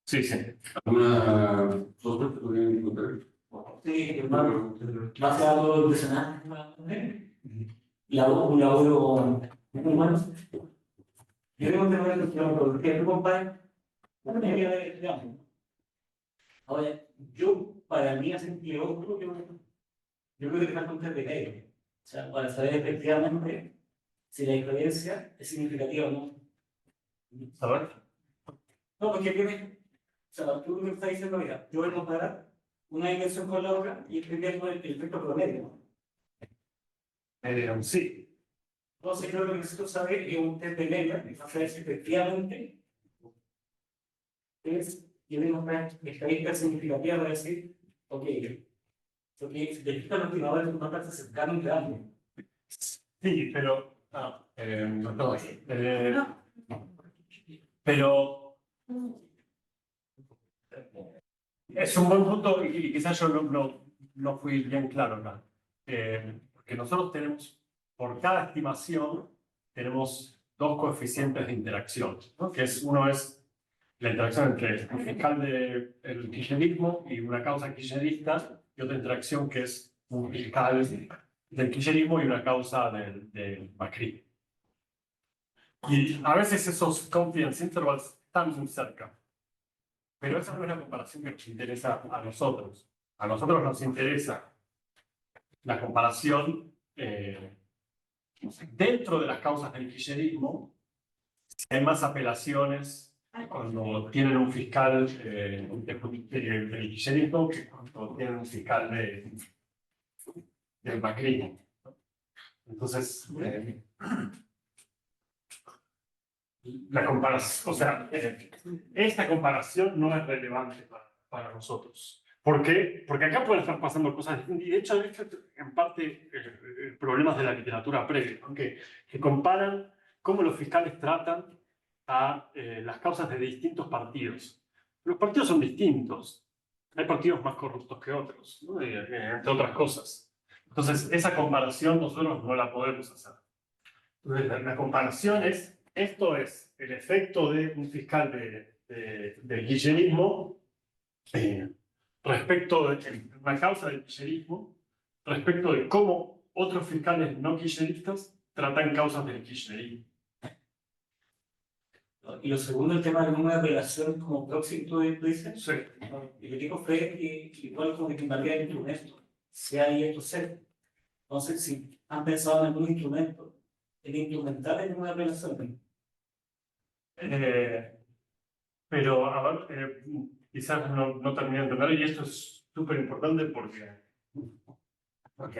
Sí, sí. ¿Alguna sospecha que podrían encontrar? Sí, hermano, va a ser algo impresionante. Un laburo muy bueno. Yo tengo un tema de cuestión, porque tu compadre, una medida de digamos. Ahora, para mí, hacer que otro, yo creo que te falta un test de ley. O sea, para saber efectivamente si la diferencia es significativa o no. A ver. No, porque tiene, o sea, tú me estás diciendo, mira, yo voy a comparar una inversión con la otra y estoy viendo el efecto promedio. Sí. Entonces, yo lo que necesito saber es un test de media, y saber si efectivamente tiene una estadística significativa para decir, ok, porque si te quitan los estimadores de una parte cercana y grande. Sí, pero. Pero. Es un buen punto y quizás yo no fui bien claro acá. Porque nosotros tenemos, por cada estimación, tenemos dos coeficientes de interacción, ¿no? Uno es la interacción entre el fiscal del kirchnerismo y una causa kirchnerista, y otra interacción que es un fiscal del kirchnerismo y una causa del Macri. Y a veces esos confidence intervals están muy cerca. Pero esa no es la comparación que nos interesa a nosotros. A nosotros nos interesa la comparación dentro de las causas del kirchnerismo, si hay más apelaciones cuando tienen un fiscal del kirchnerismo que cuando tienen un fiscal del macrismo. Entonces, la comparación, o sea, esta comparación no es relevante para nosotros. ¿Por qué? Porque acá pueden estar pasando cosas distintas. Y de hecho, en parte, problemas de la literatura previa, ¿no? que comparan cómo los fiscales tratan a las causas de distintos partidos. Los partidos son distintos. Hay partidos más corruptos que otros, ¿no? Entre otras cosas. Entonces, esa comparación nosotros no la podemos hacer. Entonces, la comparación es, esto es el efecto de un fiscal del kirchnerismo respecto de una causa del kirchnerismo, respecto de cómo otros fiscales no kirchneristas tratan causas del kirchnerismo. Y lo segundo, el tema de una apelación como proxy, tú dices. Sí. Y lo que digo fue que igual como que invadía el instrumento, sea y esto ser. Entonces, si han pensado en algún instrumento, el instrumental en una apelación. Pero, a ver, quizás no terminé de entender, y esto es súper importante porque,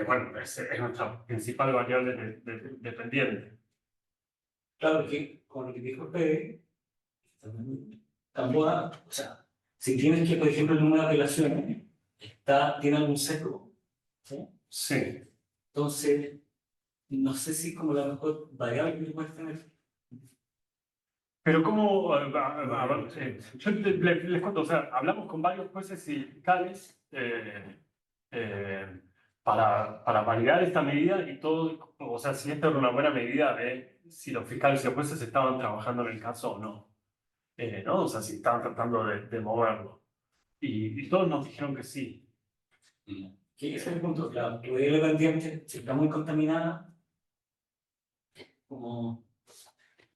bueno, es nuestra principal variable dependiente. Claro que, con lo que dijo Fede, Gamboa, o sea, si tienes que, por ejemplo, en una apelación, tiene algún sesgo, ¿sí? Sí. Entonces, no sé si como la mejor variable que puedes tener. Pero cómo, a ver, yo les cuento, o sea, hablamos con varios jueces y fiscales para validar esta medida y todo, o sea, si esta era una buena medida de si los fiscales y los jueces estaban trabajando en el caso o no, ¿no? O sea, si estaban tratando de moverlo. Y todos nos dijeron que sí. Que ese es el punto, la tubería pendiente, si está muy contaminada, como...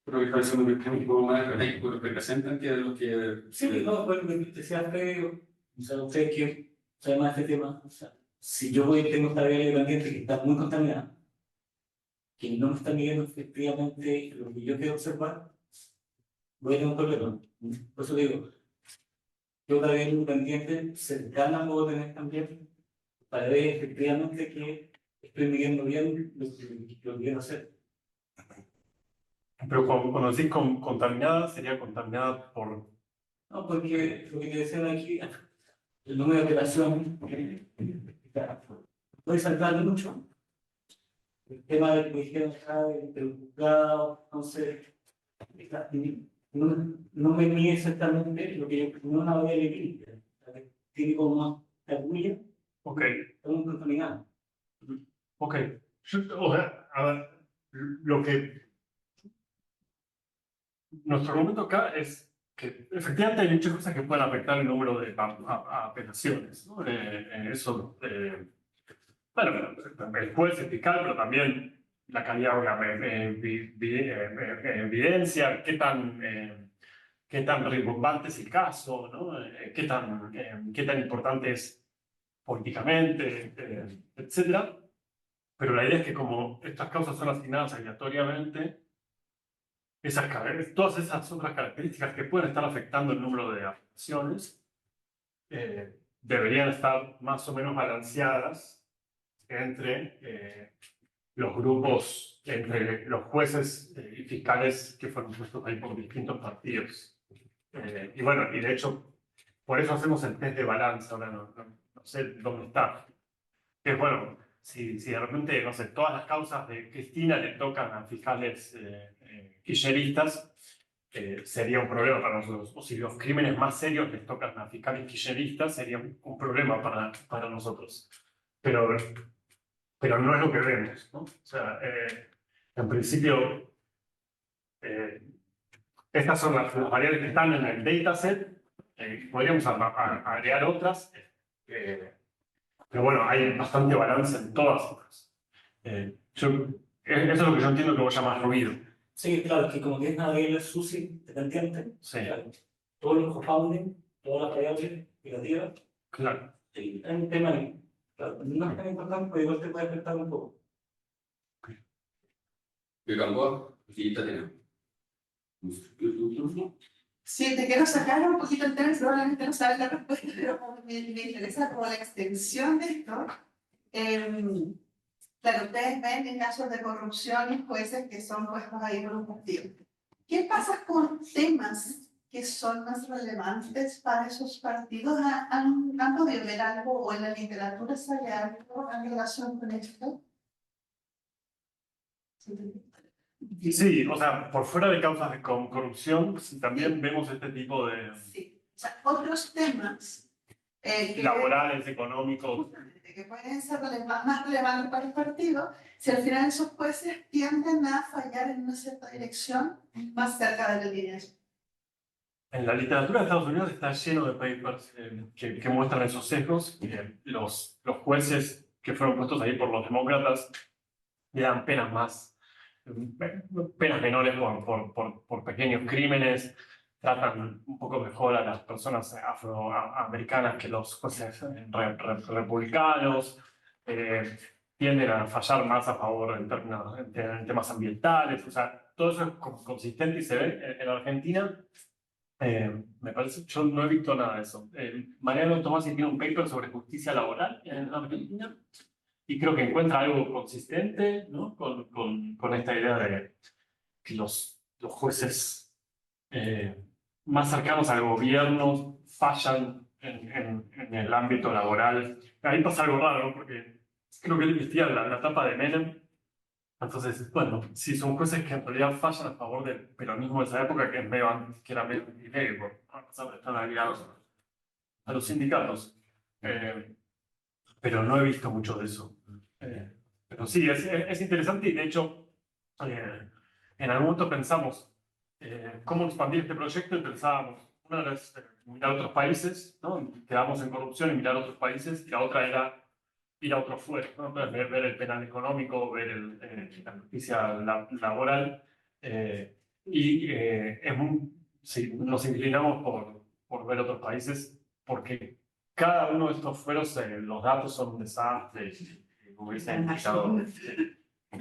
Creo que parece un poco más representan que lo que... Sí, no, bueno, me decía Fede, o sea, usted que sabe más de este tema, o sea, si yo voy y tengo esta tubería pendiente que está muy contaminada, que no me está midiendo efectivamente lo que yo quiero observar, voy a tener un problema. Por eso digo, yo también pendiente cercana puedo tener también para ver efectivamente que estoy midiendo bien lo que quiero hacer. Pero cuando decís contaminada, sería contaminada por... No, porque lo que te decían aquí, el número de operación puede saltar mucho. El tema del que dijeron acá, del juzgado, entonces, no me mide exactamente lo que yo, no una variable clínica, tiene como más tabulla, Ok, está muy contaminado. ok. O sea, a ver, lo que... Nuestro argumento acá es que efectivamente hay muchas cosas que pueden afectar el número de apelaciones, ¿no? Eso, bueno, el juez, el fiscal, pero también la calidad de la evidencia, qué tan rimbombante es el caso, ¿no? Qué tan importante es políticamente, etcétera. Pero la idea es que como estas causas son asignadas aleatoriamente, todas esas otras características que pueden estar afectando el número de apelaciones deberían estar más o menos balanceadas entre los grupos, entre los jueces y fiscales que fueron puestos ahí por distintos partidos. Y bueno, y de hecho, por eso hacemos el test de balanza, ahora no sé dónde está. Que es bueno, si de repente, no sé, todas las causas de Cristina le tocan a fiscales kirchneristas, sería un problema para nosotros. O si los crímenes más serios les tocan a fiscales kirchneristas, sería un problema para nosotros. Pero no es lo que vemos, ¿no? O sea, en principio, estas son las variables que están en el dataset. Podríamos agregar otras. Pero bueno, hay bastante balance en todas ellas. Eso es lo que yo entiendo que vos llamás ruido. Sí, claro, que como tienes una variable SUSY dependiente, Sí, claro, todos los compounding, todas las variables negativas, claro. sí, hay un tema ahí. Claro, no es tan importante, pero igual te puede afectar un poco. ¿De Gamboa? Sí, Tatiana. Sí, te quiero sacar un poquito el tema, probablemente no sabes la respuesta, pero me interesa como la extensión de esto. Claro, ustedes ven en casos de corrupción jueces que son puestos ahí por un partido. ¿Qué pasa con temas que son más relevantes para esos partidos? ¿Han podido ver algo o en la literatura sale algo en relación con esto? Sí, o sea, por fuera de causas de corrupción, sí, también vemos este tipo de Sí, o sea, otros temas laborales, económicos. que pueden ser más relevantes para el partido, si al final esos jueces tienden a fallar en una cierta dirección más cerca de la línea. En la literatura de Estados Unidos está lleno de papers que muestran esos sesgos. Los jueces que fueron puestos ahí por los demócratas le dan penas penas menores por pequeños crímenes, tratan un poco mejor a las personas afroamericanas que los jueces republicanos, tienden a fallar más a favor en temas ambientales, o sea, todo eso es consistente y se ve en Argentina. Me parece, yo no he visto nada de eso. Mariano Tomasi tiene un paper sobre justicia laboral en Argentina y creo que encuentra algo consistente, ¿no? con esta idea de que los jueces más cercanos al gobierno fallan en el ámbito laboral. Ahí pasa algo raro, ¿no? Porque creo que él investiga la etapa de Menem. Entonces, bueno, si son jueces que en realidad fallan a favor del peronismo de esa época, que, que era medio antinégrego, a pesar de estar aliados a los sindicatos. Pero no he visto mucho de eso. Pero sí, es interesante y de hecho, en algún momento pensamos cómo expandir este proyecto y pensábamos, una vez mirar otros países, ¿no? Quedamos en corrupción y mirar otros países, y la otra era ir a otro fuero, ¿no? Ver el penal económico, ver la justicia laboral, sí, nos inclinamos por ver otros países, porque cada uno de estos fueros, los datos son un desastre, y hubiesen implicado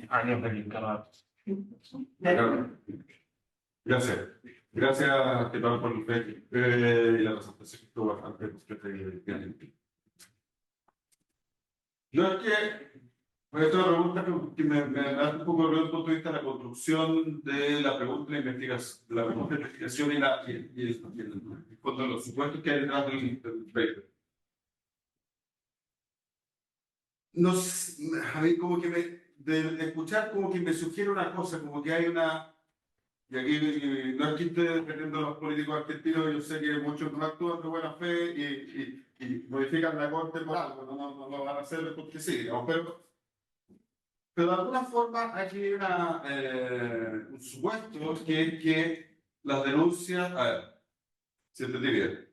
años de limpiar datos. Gracias. Gracias, que tal, por el fe y la presentación que estuvo bastante completa y bien. Yo es que voy a hacer una pregunta que me da un poco desde el punto de vista de la construcción de la pregunta de investigación, la pregunta de investigación y el fondo de los supuestos que hay detrás del paper. No sé, a mí como que de escuchar como que me sugiere una cosa, como que hay una, y aquí no es que esté defendiendo a los políticos argentinos, yo sé que muchos no actúan de buena fe y modifican la corte por algo, no lo van a hacer porque sí, digamos, pero de alguna forma aquí hay un supuesto que las denuncias, a ver, si entendí bien,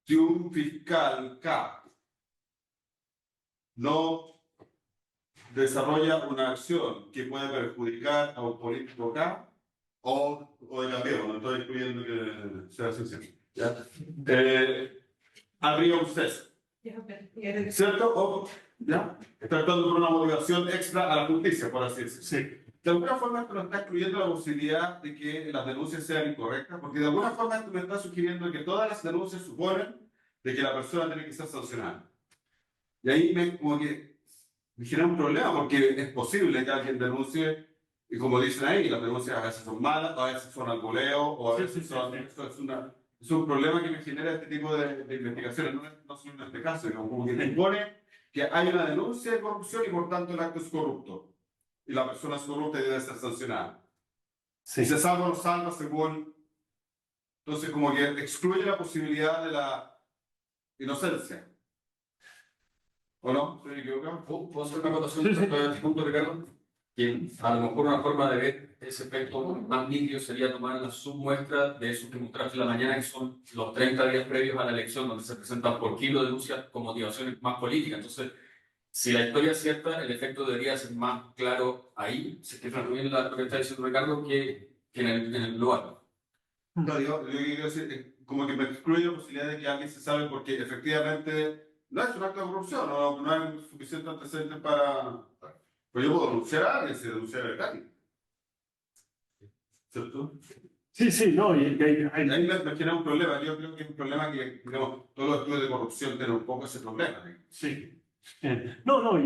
si un fiscal K no desarrolla una acción que puede perjudicar a un político K, o de cambio, no estoy incluyendo que sea así, ¿ya? Habría un cese, ¿cierto? O, ¿ya? Está actuando por una motivación extra a la justicia, por así decirlo. Sí. De alguna forma esto nos está excluyendo la posibilidad de que las denuncias sean incorrectas, porque de alguna forma esto me está sugiriendo que todas las denuncias suponen de que la persona tiene que ser sancionada. Y ahí como que me genera un problema, porque es posible que alguien denuncie, y como dicen ahí, las denuncias a veces son malas, a veces son al voleo, o a veces son... Esto es un problema que me genera este tipo de investigaciones, no solo en este caso, sino como que te impone que hay una denuncia de corrupción y por tanto el acto es corrupto. Y la persona es corrupta y debe ser sancionada. Sí. Si se salva o no salva según... Entonces como que excluye la posibilidad de la inocencia. ¿O no? ¿Estoy equivocado? ¿Puedo hacer una acotación sobre este punto, Ricardo? Que a lo mejor una forma de ver ese efecto más nítido sería tomar la submuestra de esos que mostraste en la mañana, que son los 30 días previos a la elección, donde se presentan por kilo denuncias con motivaciones más políticas. Entonces, si la historia es cierta, el efecto debería ser más claro ahí, si es que está bien lo que está diciendo Ricardo, que en el lugar. No, yo quiero decir, como que me excluye la posibilidad de que alguien se salve porque efectivamente no es un acto de corrupción, no hay suficiente antecedente para... Pues yo puedo denunciar a alguien si denunciar a alguien. ¿Cierto? Sí, no, y Ahí me genera un problema. Yo creo que es un problema que, digamos, todos los estudios de corrupción tienen un poco ese problema. sí. No, o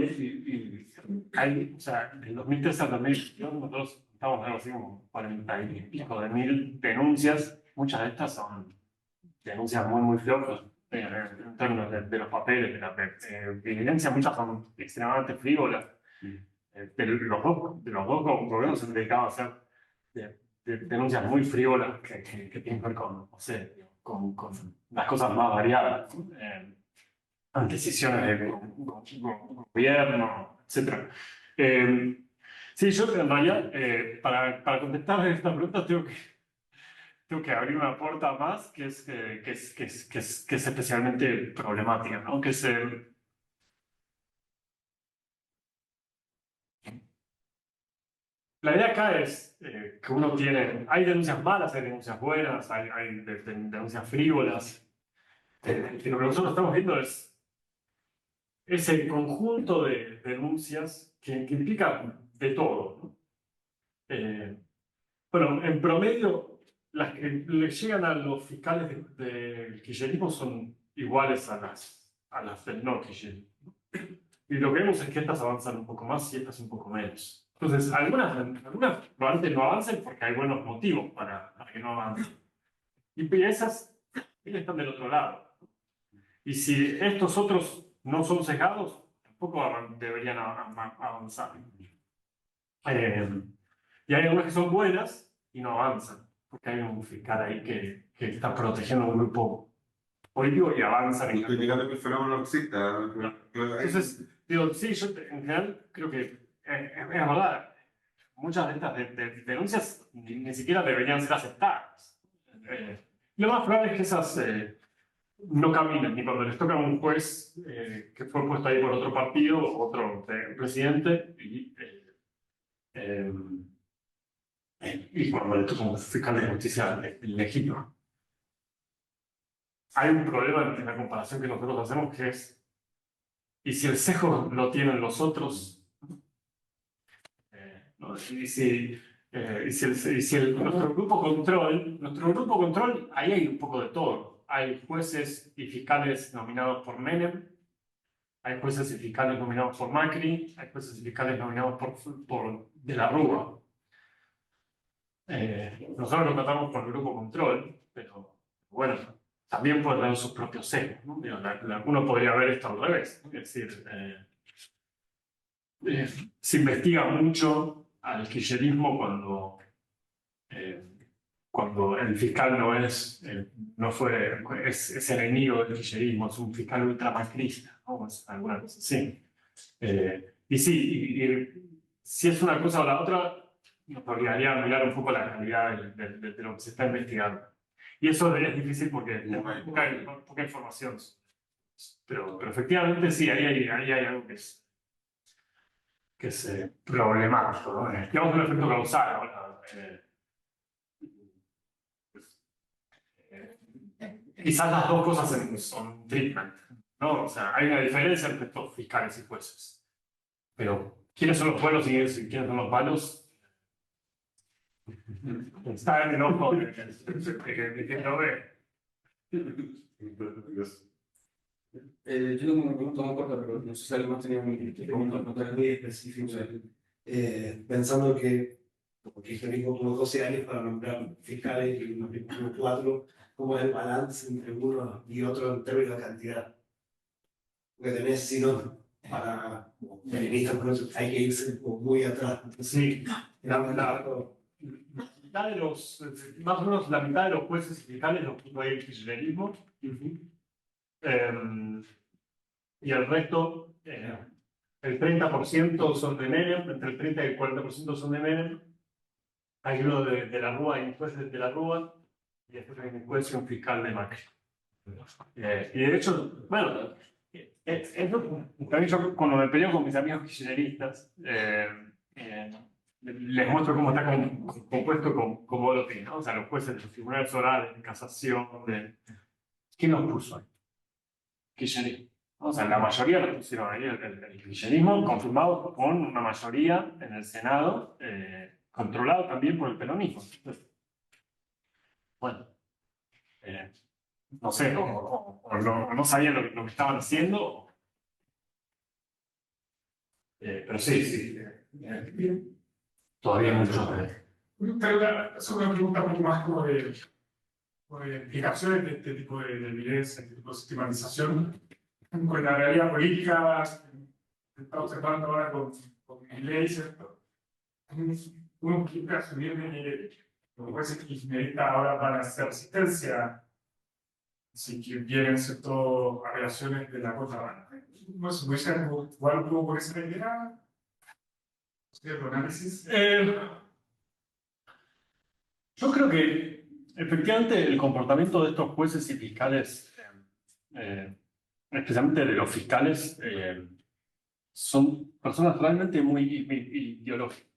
sea, en 2013 al 2021 nosotros estamos algo así como 40 y pico de mil denuncias. Muchas de estas son denuncias muy flojas en términos de los papeles, de la evidencia. Muchas son extremadamente frívolas. De los dos gobiernos se han dedicado a hacer denuncias muy frívolas que tienen que ver con, no sé, con las cosas más variadas. Decisiones de gobierno, etc. Sí, yo en realidad, para contestar esta pregunta, tengo que abrir una puerta más que es especialmente problemática, ¿no? Que es la idea acá es que uno tiene, hay denuncias malas, hay denuncias buenas, hay denuncias frívolas. Lo que nosotros estamos viendo es el conjunto de denuncias que implica de todo, ¿no? Bueno, en promedio, las que le llegan a los fiscales del kirchnerismo son iguales a las del no kirchnerismo. Y lo que vemos es que estas avanzan un poco más y estas un poco menos. Entonces, algunas probablemente no avancen porque hay buenos motivos para que no avancen. Y esas están del otro lado. Y si estos otros no son sesgados, tampoco deberían avanzar. Y hay algunas que son buenas y no avanzan, porque hay un fiscal ahí que está protegiendo a un grupo político y avanza. Estoy negando que el fenómeno no exista. Entonces, digo, sí, yo en general creo que es verdad. Muchas de estas denuncias ni siquiera deberían ser aceptadas. Lo más probable es que esas no caminen, ni cuando les toca a un juez que fue puesto ahí por otro partido, otro presidente, y cuando le toca a un fiscal de justicia legítimo. Hay un problema en la comparación que nosotros hacemos que es, ¿y si el sesgo lo tienen los otros? ¿No? Nuestro grupo control, ahí hay un poco de todo. Hay jueces y fiscales nominados por Menem, hay jueces y fiscales nominados por Macri, hay jueces y fiscales nominados por De la Rúa. Nosotros lo tratamos por el grupo control, pero bueno, también puede tener sus propios sesgos, ¿no? Uno podría ver esto al revés, ¿no? Es decir, se investiga mucho al kirchnerismo cuando el fiscal es enemigo del kirchnerismo, es un fiscal ultramacrista, ¿no? Es alguna cosa así. Y sí, y si es una cosa o la otra, nos obligaría a mirar un poco la calidad de lo que se está investigando. Y eso es difícil porque tenemos poca información. Pero efectivamente sí, ahí hay algo que es problemático, ¿no? Tenemos un efecto causal ahora. Quizás las dos cosas son treatment, ¿no? O sea, hay una diferencia entre estos fiscales y jueces. Pero, ¿quiénes son los buenos y quiénes son los malos? Está en el ojo de quien lo ve. Yo tengo una pregunta muy corta, pero no sé si alguien más tenía una pregunta. Muy específico. Pensando que como kirchnerismo como 12 años para nombrar fiscales y unos 4, ¿cómo es el balance entre uno y otro en términos de cantidad? Porque tenés, si no, para feministas, por eso hay que irse como muy atrás. Sí, más o menos la mitad de los jueces y fiscales los puso ahí el kirchnerismo. Y el resto, el 30% son de Menem, entre el 30 y el 40% son de Menem. Hay uno de la Rúa, hay un juez de la Rúa, y después hay un juez y un fiscal de Macri. Y de hecho, bueno, también yo cuando me peleo con mis amigos kirchneristas, les muestro cómo está compuesto con Bolotín, ¿no? O sea, los jueces de los tribunales orales, de casación, ¿quién los puso ahí? Kirchnerismo. O sea, la mayoría lo pusieron ahí, el kirchnerismo confirmado con una mayoría en el Senado, controlado también por el peronismo. Entonces, bueno, no sé, o no sabían lo que estaban haciendo, pero sí, todavía hay mucho. Es una pregunta un poco más como de implicaciones de este tipo de violencia, este tipo de sistematización. Con la realidad política, se está observando ahora con Milei, ¿cierto? Uno quiere asumir que los jueces kirchneristas ahora van a hacer resistencia, así que vienen, ¿cierto?, apelaciones de la Corte. ¿No se puede ser algo por esa idea? ¿Cierto análisis? Yo creo que efectivamente el comportamiento de estos jueces y fiscales, especialmente de los fiscales, son personas realmente muy ideológicas.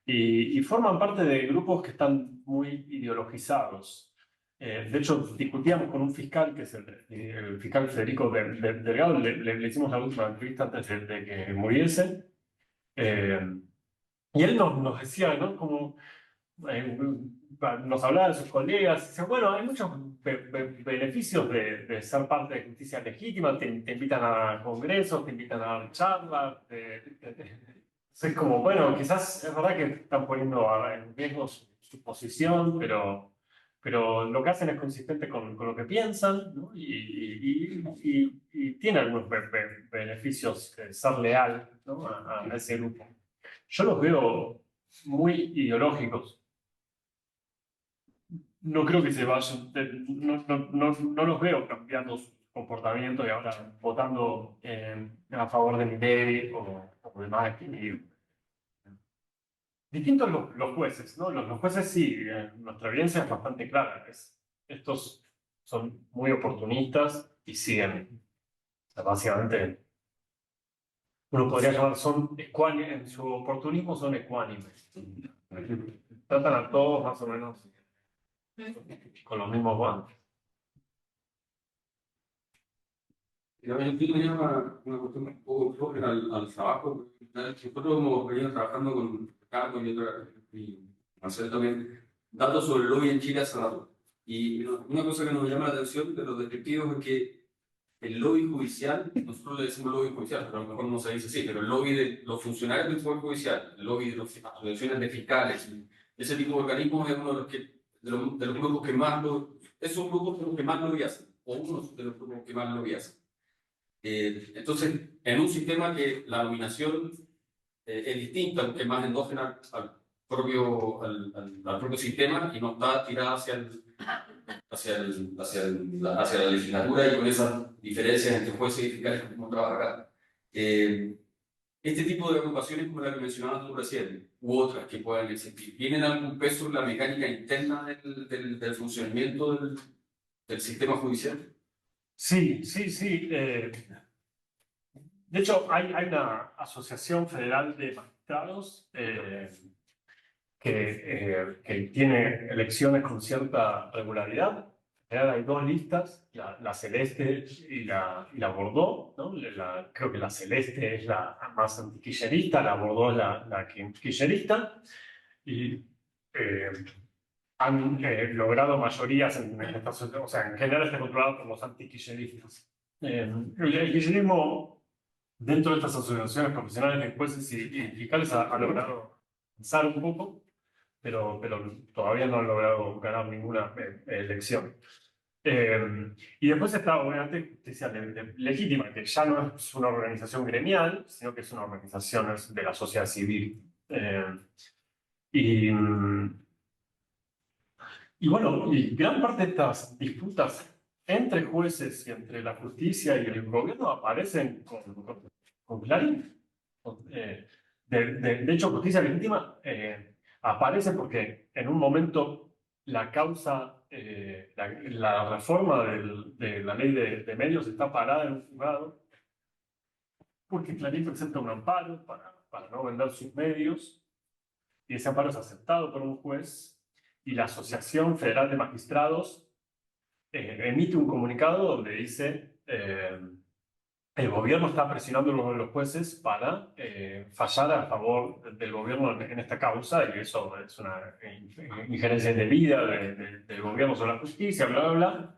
y forman parte de grupos que están muy ideologizados. De hecho, discutíamos con un fiscal, que es el fiscal Federico Delgado, le hicimos la última entrevista antes de que muriese, y él nos decía, ¿no? Como, nos hablaba de sus colegas, y decía, bueno, hay muchos beneficios de ser parte de justicia legítima, te invitan a congresos, te invitan a dar charlas, es como, bueno, quizás es verdad que están poniendo en riesgo su posición, pero lo que hacen es consistente con lo que piensan, ¿no? Y tiene algunos beneficios ser leal, ¿no? a ese grupo. Yo los veo muy ideológicos. No creo que se vayan, no los veo cambiando su comportamiento y ahora votando a favor de Milei o de Macri. Distintos los jueces, ¿no? Los jueces sí, nuestra evidencia es bastante clara. Estos son muy oportunistas y siguen, o sea, básicamente, uno podría llamar, son ecuánimes, en su oportunismo son ecuánimes. Tratan a todos más o menos con los mismos guantes. Yo tenía una cuestión un poco al trabajo. Nosotros hemos venido trabajando con Carlos y Marcelo también, datos sobre el lobby en Chile hace rato. Y una cosa que nos llama la atención de los descriptivos es que el lobby judicial, nosotros le decimos lobby judicial, pero a lo mejor no se dice así, pero el lobby de los funcionarios del Poder Judicial, el lobby de las asociaciones de fiscales, ese tipo de organismos es uno de los grupos que más esos grupos los que más lobby hacen, o uno de los grupos que más lobby hacen. Entonces, en un sistema que la nominación es distinta, que es más endógena al propio sistema y no está tirada hacia la legislatura y con esas diferencias entre jueces y fiscales que hemos trabajado acá. Este tipo de agrupaciones como la que mencionabas tú recién, u otras que puedan existir, ¿tienen algún peso en la mecánica interna del funcionamiento del sistema judicial? Sí. De hecho, hay una asociación federal de magistrados que tiene elecciones con cierta regularidad. En general hay dos listas, la celeste y la Bordeaux, ¿no? Creo que la celeste es la más antiquillerista, la Bordeaux es la quillerista, y han logrado mayorías en esta asociación, o sea, en general está controlado por los antiquilleristas. El quillerismo dentro de estas asociaciones profesionales de jueces y fiscales ha logrado avanzar un poco, pero todavía no han logrado ganar ninguna elección. Y después está, obviamente, justicia legítima, que ya no es una organización gremial, sino que es una organización de la sociedad civil. Y bueno, y gran parte de estas disputas entre jueces y entre la justicia y el gobierno aparecen con clarín. De hecho, justicia legítima aparece porque en un momento la causa, la reforma de la ley de medios está parada en un juzgado porque Clarín presenta un amparo para no vender sus medios y ese amparo es aceptado por un juez y la Asociación Federal de Magistrados emite un comunicado donde dice el gobierno está presionando a los jueces para fallar a favor del gobierno en esta causa y eso es una injerencia indebida del gobierno sobre la justicia, bla, bla, bla.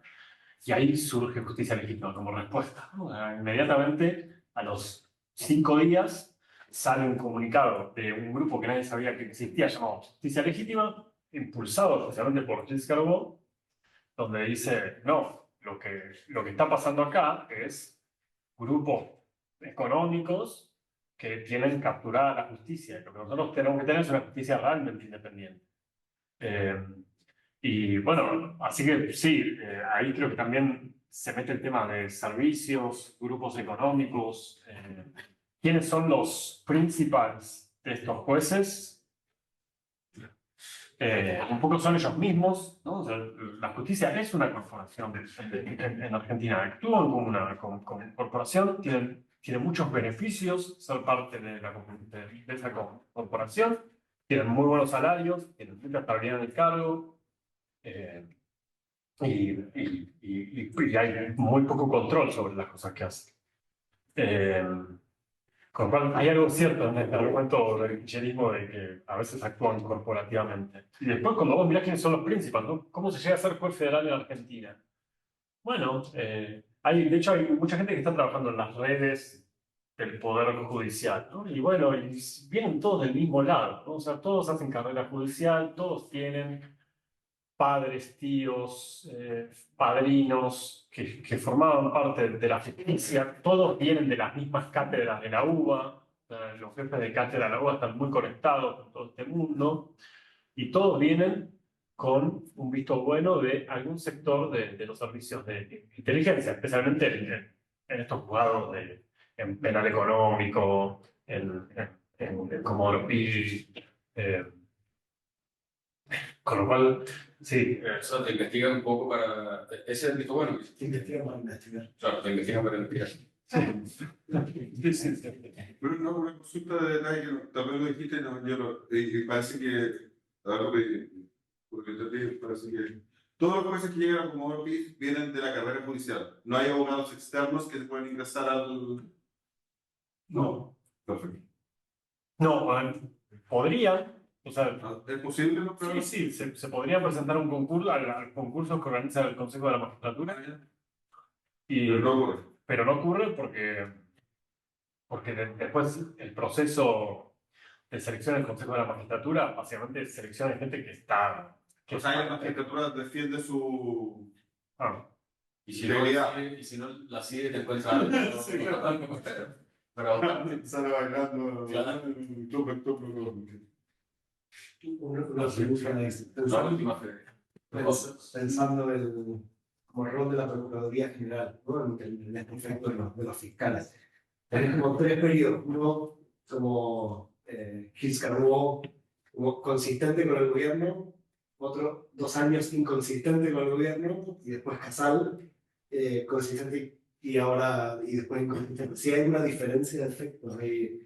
Y ahí surge justicia legítima como respuesta, ¿no? Inmediatamente, a los 5 días, sale un comunicado de un grupo que nadie sabía que existía llamado Justicia Legítima, impulsado especialmente por Gilles Carbó, donde dice, no, lo que está pasando acá es grupos económicos que tienen capturada la justicia. Lo que nosotros tenemos que tener es una justicia realmente independiente. Y bueno, así que sí, ahí creo que también se mete el tema de servicios, grupos económicos. ¿Quiénes son los principales de estos jueces? Un poco son ellos mismos, ¿no? O sea, la justicia es una corporación en Argentina, actúan como una corporación, tienen tiene muchos beneficios ser parte de esa corporación, tienen muy buenos salarios, tienen mucha estabilidad en el cargo, y hay muy poco control sobre las cosas que hacen. Con lo cual, hay algo cierto en el argumento del kirchnerismo de que a veces actúan corporativamente. Y después, cuando vos mirás quiénes son los principales, ¿no? ¿Cómo se llega a ser juez federal en Argentina? Bueno, de hecho hay mucha gente que está trabajando en las redes del Poder Judicial, ¿no? Y bueno, y vienen todos del mismo lado, ¿no? O sea, todos hacen carrera judicial, todos tienen padres, tíos, padrinos que formaban parte de la justicia, todos vienen de las mismas cátedras de la UBA, los jefes de cátedra de la UBA están muy conectados con todo este mundo, y todos vienen con un visto bueno de algún sector de los servicios de inteligencia, especialmente en estos juzgados en penal económico, en Comodoro Pi, con lo cual, sí. O sea, te investigan un poco para... Ese es el visto bueno. Te investigan para investigar. Claro, te investigan para investigar. Pero no, una consulta de detalle, que tal vez lo dijiste, no, y parece que, algo que, porque entendí, parece que todos los jueces que llegan a Comodoro Pi vienen de la carrera judicial. No hay abogados externos que pueden ingresar al... No. Perfecto. No, podrían, o sea, ¿Es posible? ¿No? sí, se podría presentar un concurso, al concurso que organiza el Consejo de la Magistratura, pero no ocurre porque después el proceso de selección del Consejo de la Magistratura básicamente selecciona gente que está... O sea, la magistratura defiende su... Y si no la sigue, te encuentras algo. Sí, claro. Pero sale bailando. Claro. Una pregunta es, la última fe. pensando como el rol de la Procuraduría General, ¿no? En este efecto de los fiscales. Tenés como tres periodos, uno como Gilles Carbó, como consistente con el gobierno, otro 2 años inconsistente con el gobierno, y después Casal, consistente y después inconsistente. Si hay una diferencia de efectos ahí,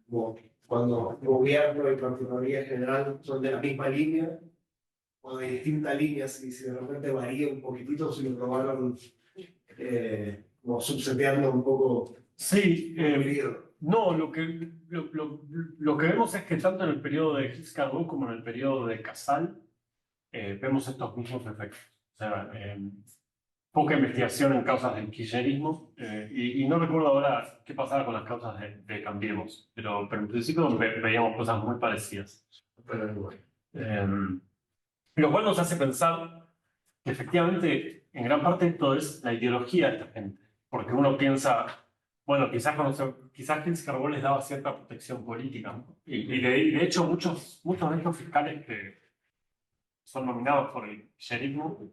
como cuando el gobierno y Procuraduría General son de la misma línea, o de distintas líneas, y si de repente varía un poquitito, si lo probaron como subseteando un poco. Sí, el periodo. no, lo que vemos es que tanto en el periodo de Gilles Carbó como en el periodo de Casal vemos estos mismos efectos. O sea, poca investigación en causas del kirchnerismo, y no recuerdo ahora qué pasaba con las causas de Cambiemos, pero en principio veíamos cosas muy parecidas. Lo cual nos hace pensar que efectivamente en gran parte esto es la ideología de esta gente, porque uno piensa, bueno, quizás Gilles Carbó les daba cierta protección política, ¿no? Y de hecho muchos de estos fiscales que son nominados por el kirchnerismo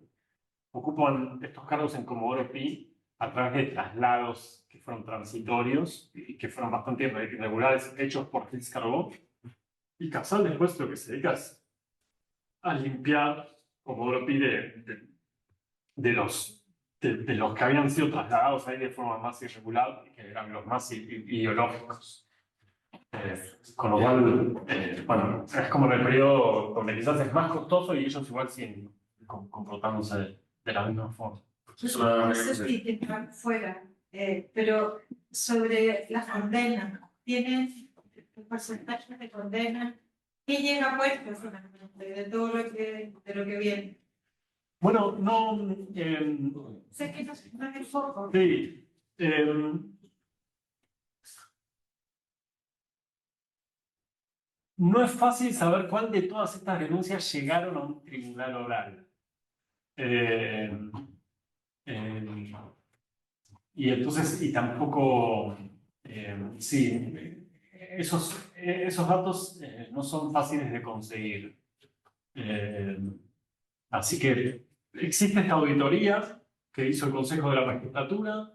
ocupan estos cargos en Comodoro Pi a través de traslados que fueron transitorios y que fueron bastante irregulares hechos por Gilles Carbó. Y Casal después lo que se dedica es a limpiar Comodoro Pi de los que habían sido trasladados ahí de forma más irregular y que eran los más ideológicos. Con lo cual, bueno, es como en el periodo donde quizás es más costoso y ellos igual siguen comportándose de la misma forma. No sé si te quedan fuera, pero sobre las condenas, ¿tienen porcentajes de condenas? ¿Qué llega puesto finalmente de todo lo que viene? Bueno, no... Sé que no es el foco. Sí. No es fácil saber cuál de todas estas denuncias llegaron a un tribunal oral. Y entonces, y tampoco, sí, esos datos no son fáciles de conseguir. Así que existe esta auditoría que hizo el Consejo de la Magistratura,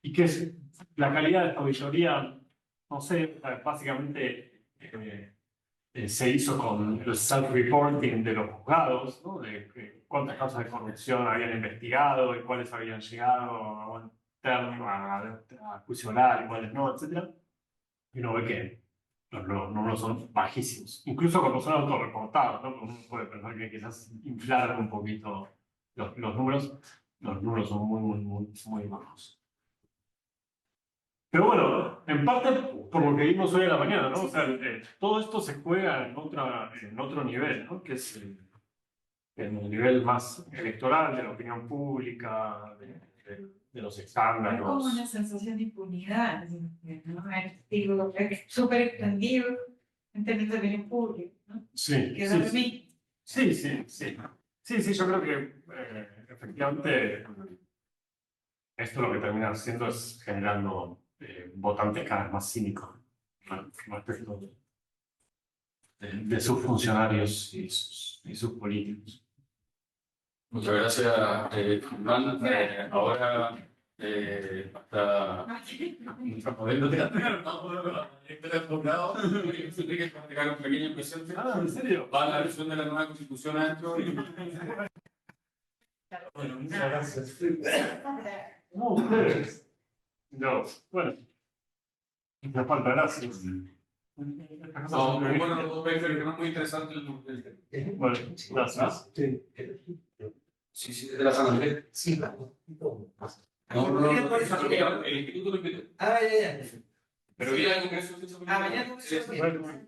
y que es la calidad de esta auditoría, no sé, básicamente se hizo con el self-reporting de los juzgados, ¿no? De cuántas causas de corrupción habían investigado y cuáles habían llegado a un externo a juicio oral y cuáles no, etc. Y uno ve que los números son bajísimos. Incluso cuando son autorreportados, ¿no? Uno puede pensar que quizás inflaron un poquito los números son muy bajos. Pero bueno, en parte por lo que vimos hoy a la mañana, ¿no? O sea, todo esto se juega en otro nivel, ¿no? Que es en el nivel más electoral, de la opinión pública, de los Es como escándalos. una sensación de impunidad, ¿no? Digo, es súper extendido en términos de opinión pública, ¿no? Sí, Que sí, da lo sí. mismo. Sí, yo creo que efectivamente esto lo que termina haciendo es generando votantes cada vez más cínicos, ¿no? Respecto de sus funcionarios y sus políticos. Muchas gracias, Iván. Ahora, hasta nuestro modelo teatral, Enrique va a dejar un pequeño presente. ¿En serio? Va la versión de la nueva constitución adentro. Bueno, muchas gracias. No, ustedes. No, bueno. Me falta gracias. No, bueno, los dos papers que es muy interesante Bueno, gracias. Sí, de la sala. Sí, No, el instituto lo invitó. Ah, ya. Pero ya el Congreso. Ah, mañana. Bueno.